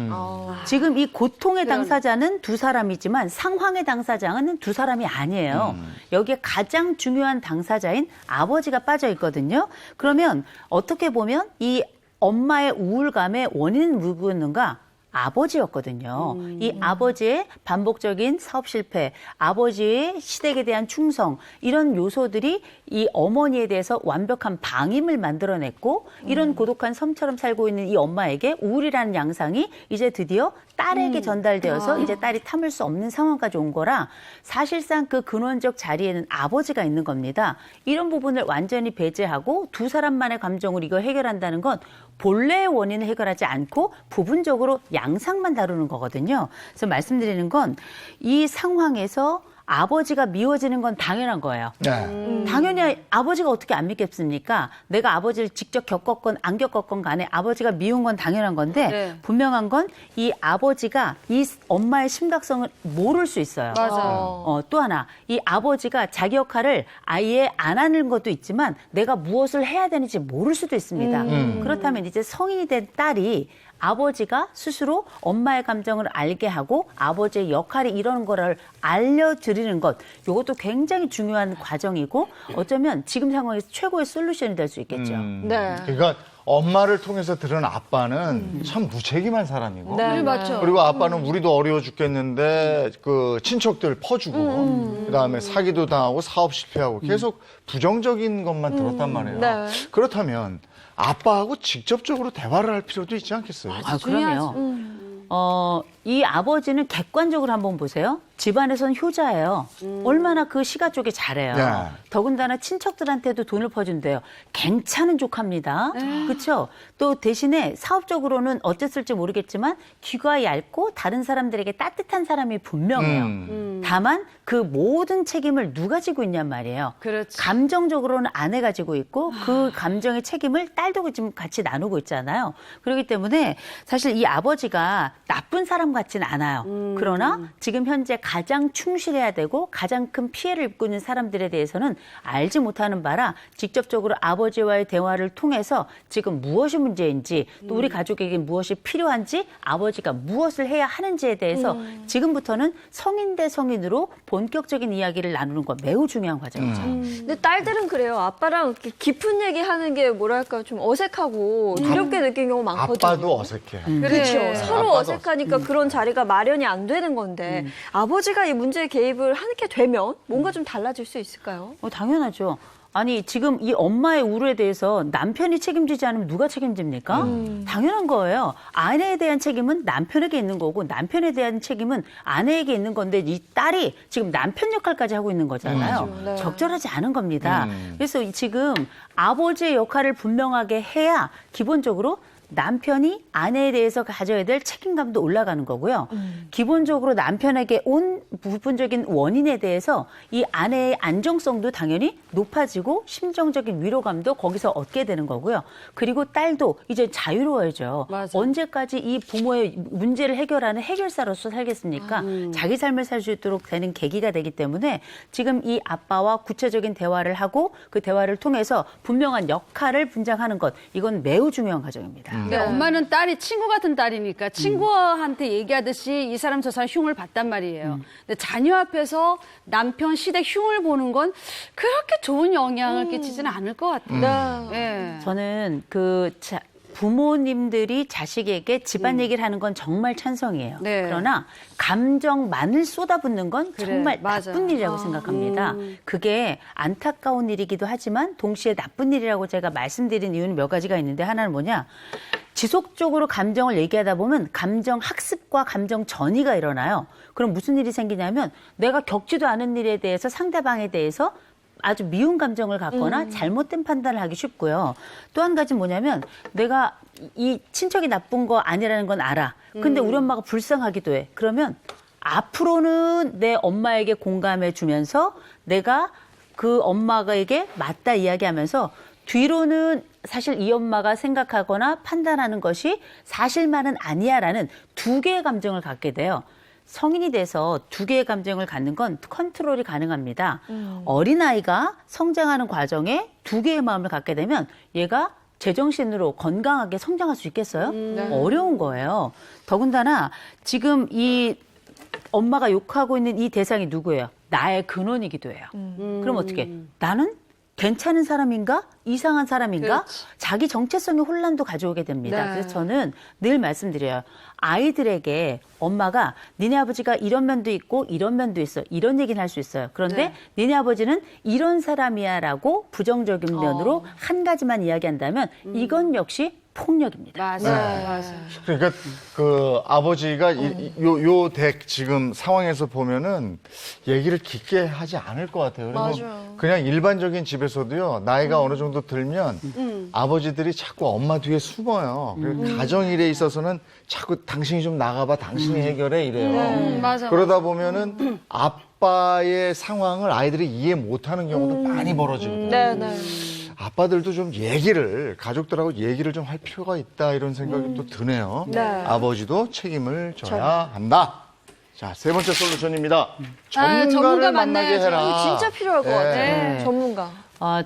지금 이 고통의 당사자는 두 사람이지만 상황의 당사자는 두 사람이 아니에요. 여기에 가장 중요한 당사자인 아버지가 빠져 있거든요. 그러면 어떻게 보면 이 엄마의 우울감의 원인은 누구였는가? 아버지였거든요. 이 아버지의 반복적인 사업 실패, 아버지의 시댁에 대한 충성, 이런 요소들이 이 어머니에 대해서 완벽한 방임을 만들어냈고 이런 고독한 섬처럼 살고 있는 이 엄마에게 우울이라는 양상이 이제 드디어 딸에게 전달되어서 이제 딸이 참을 수 없는 상황까지 온 거라 사실상 그 근원적 자리에는 아버지가 있는 겁니다. 이런 부분을 완전히 배제하고 두 사람만의 감정으로 이걸 해결한다는 건 본래의 원인을 해결하지 않고 부분적으로 양상만 다루는 거거든요. 그래서 말씀드리는 건 이 상황에서 아버지가 미워지는 건 당연한 거예요. 네. 당연히 아버지가 어떻게 안 믿겠습니까? 내가 아버지를 직접 겪었건 안 겪었건 간에 아버지가 미운 건 당연한 건데 네. 분명한 건 이 아버지가 이 엄마의 심각성을 모를 수 있어요. 맞아요. 또 하나, 이 아버지가 자기 역할을 아예 안 하는 것도 있지만 내가 무엇을 해야 되는지 모를 수도 있습니다. 그렇다면 이제 성인이 된 딸이 아버지가 스스로 엄마의 감정을 알게 하고 아버지의 역할이 이런 거를 알려드리는 것, 이것도 굉장히 중요한 과정이고 어쩌면 지금 상황에서 최고의 솔루션이 될 수 있겠죠. 네. 그러니까 엄마를 통해서 들은 아빠는 참 무책임한 사람이고 네. 맞죠. 그리고 아빠는 우리도 어려워 죽겠는데 그 친척들 퍼주고 그다음에 사기도 당하고 사업 실패하고 계속 부정적인 것만 들었단 말이에요. 네. 그렇다면 아빠하고 직접적으로 대화를 할 필요도 있지 않겠어요? 아, 그럼요. 이 아버지는 객관적으로 한번 보세요. 집안에선 효자예요. 얼마나 그 시가 쪽에 잘해요. 네. 더군다나 친척들한테도 돈을 퍼준대요. 괜찮은 조카입니다. 그렇죠? 또 대신에 사업적으로는 어땠을지 모르겠지만 귀가 얇고 다른 사람들에게 따뜻한 사람이 분명해요. 다만 그 모든 책임을 누가 지고 있냔 말이에요. 그렇지. 감정적으로는 아내가 지고 있고 그 감정의 책임을 딸도 지금 같이 나누고 있잖아요. 그렇기 때문에 사실 이 아버지가 나쁜 사람 같지는 않아요. 그러나 지금 현재 가장 충실해야 되고 가장 큰 피해를 입고 있는 사람들에 대해서는 알지 못하는 바라 직접적으로 아버지와의 대화를 통해서 지금 무엇이 문제인지 또 우리 가족에게 무엇이 필요한지 아버지가 무엇을 해야 하는지에 대해서 지금부터는 성인 대 성인으로 본격적인 이야기를 나누는 건 매우 중요한 과정이죠. 근데 딸들은 그래요. 아빠랑 이렇게 깊은 얘기하는 게 뭐랄까 좀 어색하고 두렵게 느끼는 경우가 많거든요. 아빠도 어색해. 그렇죠. 그래. 서로 아빠도 어색하니까 그런 자리가 마련이 안 되는 건데 아버지가 이 문제에 개입을 하게 되면 뭔가 좀 달라질 수 있을까요? 당연하죠. 아니 지금 이 엄마의 우울에 대해서 남편이 책임지지 않으면 누가 책임집니까? 당연한 거예요. 아내에 대한 책임은 남편에게 있는 거고 남편에 대한 책임은 아내에게 있는 건데 이 딸이 지금 남편 역할까지 하고 있는 거잖아요. 네. 적절하지 않은 겁니다. 그래서 지금 아버지의 역할을 분명하게 해야 기본적으로 남편이 아내에 대해서 가져야 될 책임감도 올라가는 거고요. 기본적으로 남편에게 온 부분적인 원인에 대해서 이 아내의 안정성도 당연히 높아지고 심정적인 위로감도 거기서 얻게 되는 거고요. 그리고 딸도 이제 자유로워야죠. 맞아. 언제까지 이 부모의 문제를 해결하는 해결사로서 살겠습니까? 자기 삶을 살 수 있도록 되는 계기가 되기 때문에 지금 이 아빠와 구체적인 대화를 하고 그 대화를 통해서 분명한 역할을 분장하는 것, 이건 매우 중요한 과정입니다. 근데 엄마는 딸이 친구 같은 딸이니까 친구한테 얘기하듯이 이 사람 저 사람 흉을 봤단 말이에요. 근데 자녀 앞에서 남편 시댁 흉을 보는 건 그렇게 좋은 영향을 끼치지는 않을 것 같아요. 예. 저는 부모님들이 자식에게 집안 얘기를 하는 건 정말 찬성이에요. 네. 그러나 감정만을 쏟아붓는 건 그래, 정말 맞아. 나쁜 일이라고 생각합니다. 그게 안타까운 일이기도 하지만 동시에 나쁜 일이라고 제가 말씀드린 이유는 몇 가지가 있는데 하나는 뭐냐. 지속적으로 감정을 얘기하다 보면 감정 학습과 감정 전이가 일어나요. 그럼 무슨 일이 생기냐면 내가 겪지도 않은 일에 대해서 상대방에 대해서 아주 미운 감정을 갖거나 잘못된 판단을 하기 쉽고요. 또 한 가지 뭐냐면 내가 이 친척이 나쁜 거 아니라는 건 알아. 근데 우리 엄마가 불쌍하기도 해. 그러면 앞으로는 내 엄마에게 공감해 주면서 내가 그 엄마에게 맞다 이야기하면서 뒤로는 사실 이 엄마가 생각하거나 판단하는 것이 사실만은 아니야라는 두 개의 감정을 갖게 돼요. 성인이 돼서 두 개의 감정을 갖는 건 컨트롤이 가능합니다. 어린아이가 성장하는 과정에 두 개의 마음을 갖게 되면 얘가 제정신으로 건강하게 성장할 수 있겠어요? 어려운 거예요. 더군다나 지금 이 엄마가 욕하고 있는 이 대상이 누구예요? 나의 근원이기도 해요. 그럼 어떻게? 나는 괜찮은 사람인가? 이상한 사람인가? 그렇지. 자기 정체성의 혼란도 가져오게 됩니다. 네. 그래서 저는 늘 말씀드려요. 아이들에게 엄마가 니네 아버지가 이런 면도 있고 이런 면도 있어. 이런 얘기는 할 수 있어요. 그런데 니네 아버지는 이런 사람이야라고 부정적인 면으로 한 가지만 이야기한다면 이건 역시 폭력입니다. 맞아요. 그러니까 그 아버지가 요 덱 지금 상황에서 보면은 얘기를 깊게 하지 않을 것 같아요. 그리고 그냥 일반적인 집에서도요, 나이가 어느 정도 들면 아버지들이 자꾸 엄마 뒤에 숨어요. 그리고 가정일에 있어서는 자꾸 당신이 좀 나가봐, 당신이 해결해 이래요. 그러다 보면은 아빠의 상황을 아이들이 이해 못하는 경우도 많이 벌어지거든요. 아빠들도 좀 가족들하고 얘기를 좀 할 필요가 있다 이런 생각이 또 드네요. 아버지도 책임을 져야 한다. 자, 세 번째 솔루션입니다. 전문가를 전문가 만나게 만나야죠. 해라. 이거 진짜 필요할 것 같아요. 전문가.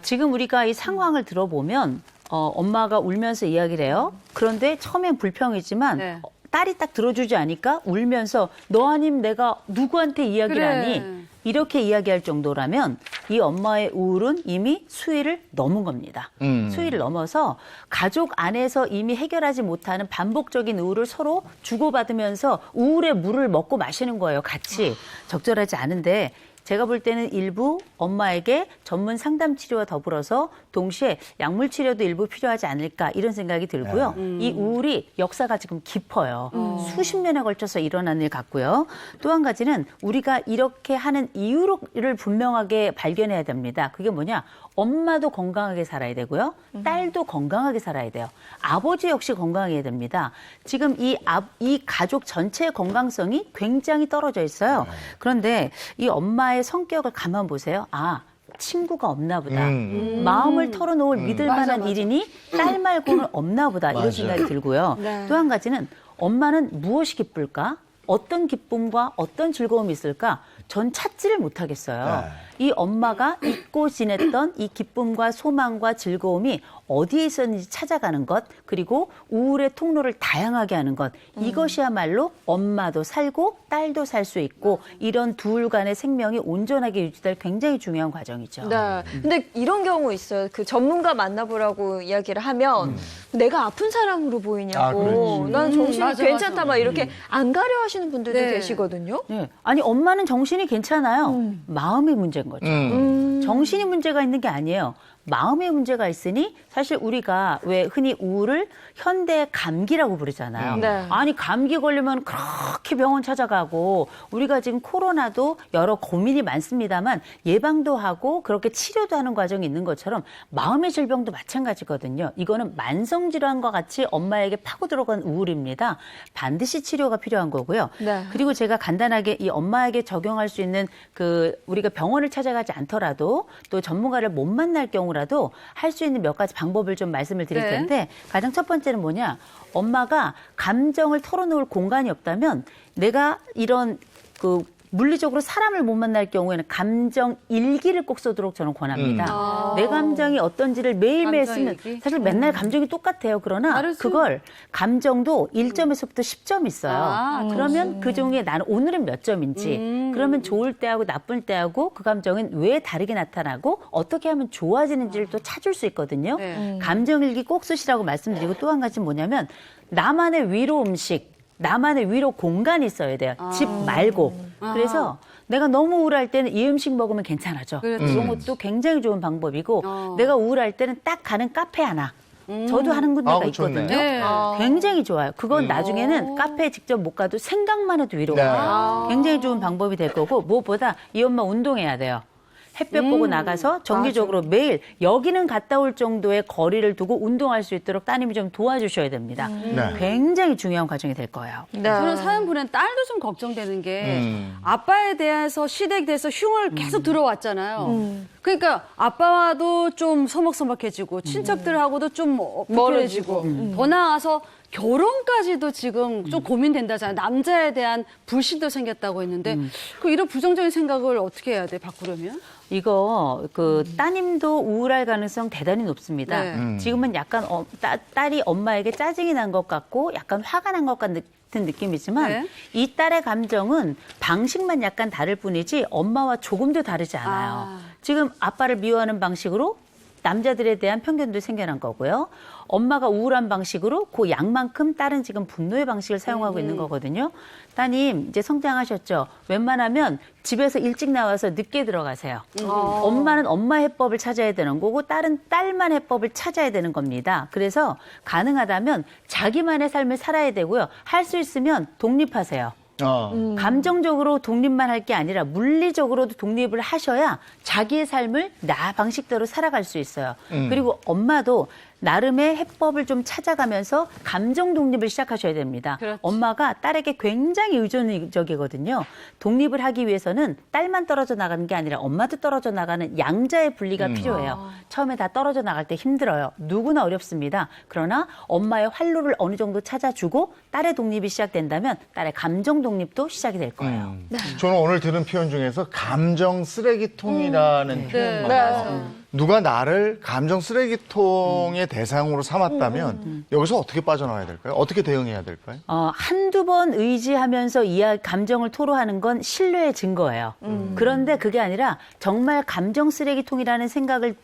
지금 우리가 이 상황을 들어보면 엄마가 울면서 이야기를 해요. 그런데 처음엔 불평이지만 네. 딸이 딱 들어주지 않으니까 울면서 너 아님 내가 누구한테 이야기를 그래. 하니? 이렇게 이야기할 정도라면 이 엄마의 우울은 이미 수위를 넘은 겁니다. 수위를 넘어서 가족 안에서 이미 해결하지 못하는 반복적인 우울을 서로 주고받으면서 우울의 물을 먹고 마시는 거예요. 같이. 적절하지 않은데 제가 볼 때는 일부 엄마에게 전문 상담 치료와 더불어서 동시에 약물 치료도 일부 필요하지 않을까 이런 생각이 들고요. 이 우울이 역사가 지금 깊어요. 수십 년에 걸쳐서 일어난 일 같고요. 또 한 가지는 우리가 이렇게 하는 이유를 분명하게 발견해야 됩니다. 그게 뭐냐? 엄마도 건강하게 살아야 되고요. 딸도 건강하게 살아야 돼요. 아버지 역시 건강해야 됩니다. 지금 이 가족 전체의 건강성이 굉장히 떨어져 있어요. 그런데 이 엄마의 성격을 가만 보세요. 친구가 없나 보다. 마음을 털어놓을 믿을 만한 일이니 딸 말고는 없나 보다. 이런 생각이 들고요. 또 한 가지는 엄마는 무엇이 기쁠까? 어떤 기쁨과 어떤 즐거움이 있을까? 전 찾지를 못하겠어요. 이 엄마가 잊고 지냈던 이 기쁨과 소망과 즐거움이 어디에 있었는지 찾아가는 것, 그리고 우울의 통로를 다양하게 하는 것, 이것이야말로 엄마도 살고 딸도 살 수 있고 이런 둘 간의 생명이 온전하게 유지될 굉장히 중요한 과정이죠. 네. 근데 이런 경우 있어요. 그 전문가 만나보라고 이야기를 하면 내가 아픈 사람으로 보이냐고. 난 정신이 괜찮다 막 이렇게 안 가려 하시는 분들도 계시거든요. 네. 아니 엄마는 정신이 괜찮아요. 마음이 문제인 거죠. 정신이 문제가 있는 게 아니에요. 마음의 문제가 있으니 사실 우리가 왜 흔히 우울을 현대 감기라고 부르잖아요. 네. 아니 감기 걸리면 그렇게 병원 찾아가고 우리가 지금 코로나도 여러 고민이 많습니다만 예방도 하고 그렇게 치료도 하는 과정이 있는 것처럼 마음의 질병도 마찬가지거든요. 이거는 만성질환과 같이 엄마에게 파고 들어간 우울입니다. 반드시 치료가 필요한 거고요. 네. 그리고 제가 간단하게 이 엄마에게 적용할 수 있는 우리가 병원을 찾아가지 않더라도 또 전문가를 못 만날 경우 라도 할 수 있는 몇 가지 방법을 좀 말씀을 드릴 텐데 가장 첫 번째는 뭐냐? 엄마가 감정을 털어놓을 공간이 없다면 내가 이런 물리적으로 사람을 못 만날 경우에는 감정 일기를 꼭 쓰도록 저는 권합니다. 내 감정이 어떤지를 매일매일 쓰면 사실 맨날 감정이 똑같아요. 그러나 그걸 감정도 1점에서부터 10점 있어요. 그러면 그중에 나는 오늘은 몇 점인지 그러면 좋을 때하고 나쁠 때하고 그 감정은 왜 다르게 나타나고 어떻게 하면 좋아지는지를 또 찾을 수 있거든요. 감정 일기 꼭 쓰시라고 말씀드리고 또 한 가지 뭐냐면 나만의 위로 음식 나만의 위로 공간이 있어야 돼요. 집 말고. 그래서 내가 너무 우울할 때는 이 음식 먹으면 괜찮아져. 이런 것도 굉장히 좋은 방법이고 내가 우울할 때는 딱 가는 카페 하나. 저도 하는 군데가 있거든요. 굉장히 좋아요. 그건 나중에는 카페에 직접 못 가도 생각만 해도 위로가 돼요. 굉장히 좋은 방법이 될 거고 무엇보다 이 엄마 운동해야 돼요. 햇볕 보고 나가서 정기적으로 매일 여기는 갔다 올 정도의 거리를 두고 운동할 수 있도록 따님이 좀 도와주셔야 됩니다. 네. 굉장히 중요한 과정이 될 거예요. 저는 사연 보낸 딸도 좀 걱정되는 게 아빠에 대해서 시댁에 대해서 흉을 계속 들어왔잖아요. 그러니까 아빠와도 좀 서먹서먹해지고 친척들하고도 좀 멀어지고 더 나아가서 결혼까지도 지금 좀 고민된다잖아요. 남자에 대한 불신도 생겼다고 했는데 그 이런 부정적인 생각을 어떻게 해야 돼, 바꾸려면? 이거 따님도 우울할 가능성 대단히 높습니다. 네. 지금은 약간 딸이 엄마에게 짜증이 난 것 같고 약간 화가 난 것 같은 느낌이지만 네. 이 딸의 감정은 방식만 약간 다를 뿐이지 엄마와 조금도 다르지 않아요. 지금 아빠를 미워하는 방식으로 남자들에 대한 편견도 생겨난 거고요. 엄마가 우울한 방식으로 그 양만큼 딸은 지금 분노의 방식을 사용하고 있는 거거든요. 따님 이제 성장하셨죠. 웬만하면 집에서 일찍 나와서 늦게 들어가세요. 엄마는 엄마 해법을 찾아야 되는 거고 딸은 딸만 해법을 찾아야 되는 겁니다. 그래서 가능하다면 자기만의 삶을 살아야 되고요. 할 수 있으면 독립하세요. 감정적으로 독립만 할 게 아니라 물리적으로도 독립을 하셔야 자기의 삶을 나 방식대로 살아갈 수 있어요. 그리고 엄마도 나름의 해법을 좀 찾아가면서 감정 독립을 시작하셔야 됩니다. 그렇지. 엄마가 딸에게 굉장히 의존적이거든요. 독립을 하기 위해서는 딸만 떨어져 나가는 게 아니라 엄마도 떨어져 나가는 양자의 분리가 필요해요. 처음에 다 떨어져 나갈 때 힘들어요. 누구나 어렵습니다. 그러나 엄마의 활로를 어느 정도 찾아주고 딸의 독립이 시작된다면 딸의 감정 독립도 시작이 될 거예요. 저는 오늘 들은 표현 중에서 감정 쓰레기통이라는 표현 많아요. 누가 나를 감정 쓰레기통의 대상으로 삼았다면 여기서 어떻게 빠져나와야 될까요? 어떻게 대응해야 될까요? 한두 번 의지하면서 감정을 토로하는 건 신뢰의 증거예요. 그런데 그게 아니라 정말 감정 쓰레기통이라는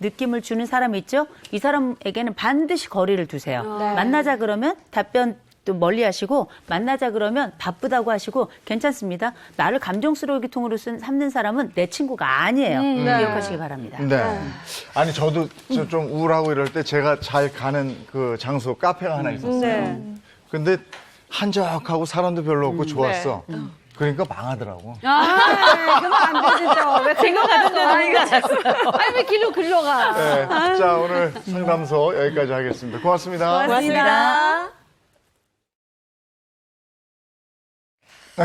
느낌을 주는 사람 있죠? 이 사람에게는 반드시 거리를 두세요. 만나자 그러면 답변 또 멀리 하시고 만나자 그러면 바쁘다고 하시고 괜찮습니다. 나를 감정 쓰레기통으로 삼는 사람은 내 친구가 아니에요. 기억하시기 바랍니다. 네. 아니 저도 좀 우울하고 이럴 때 제가 잘 가는 그 장소 카페가 하나 있었어요. 근데 한적하고 사람도 별로 없고 좋았어. 그러니까 망하더라고. 그러면 안 되죠. 왜 길로 가던데 아니, 왜 길로 글러가? 네. 자, 오늘 상담소 여기까지 하겠습니다. 고맙습니다. 고맙습니다.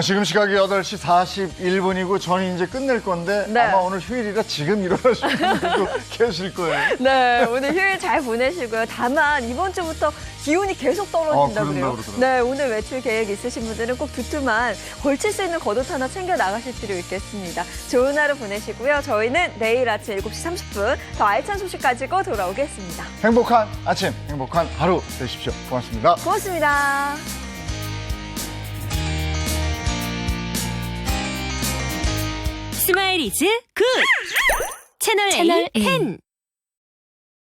지금 시각이 8시 41분이고 저는 이제 끝낼 건데 아마 오늘 휴일이라 지금 일어나시는 분들도 계실 거예요. 네, 오늘 휴일 잘 보내시고요. 다만 이번 주부터 기온이 계속 떨어진다고 그래요. 그러더라고요. 네, 오늘 외출 계획 있으신 분들은 꼭 두툼한 걸칠 수 있는 겉옷 하나 챙겨 나가실 필요 있겠습니다. 좋은 하루 보내시고요. 저희는 내일 아침 7시 30분 더 알찬 소식 가지고 돌아오겠습니다. 행복한 아침, 행복한 하루 되십시오. 고맙습니다. 고맙습니다. 스마일 이즈 굿! 채널 A 10.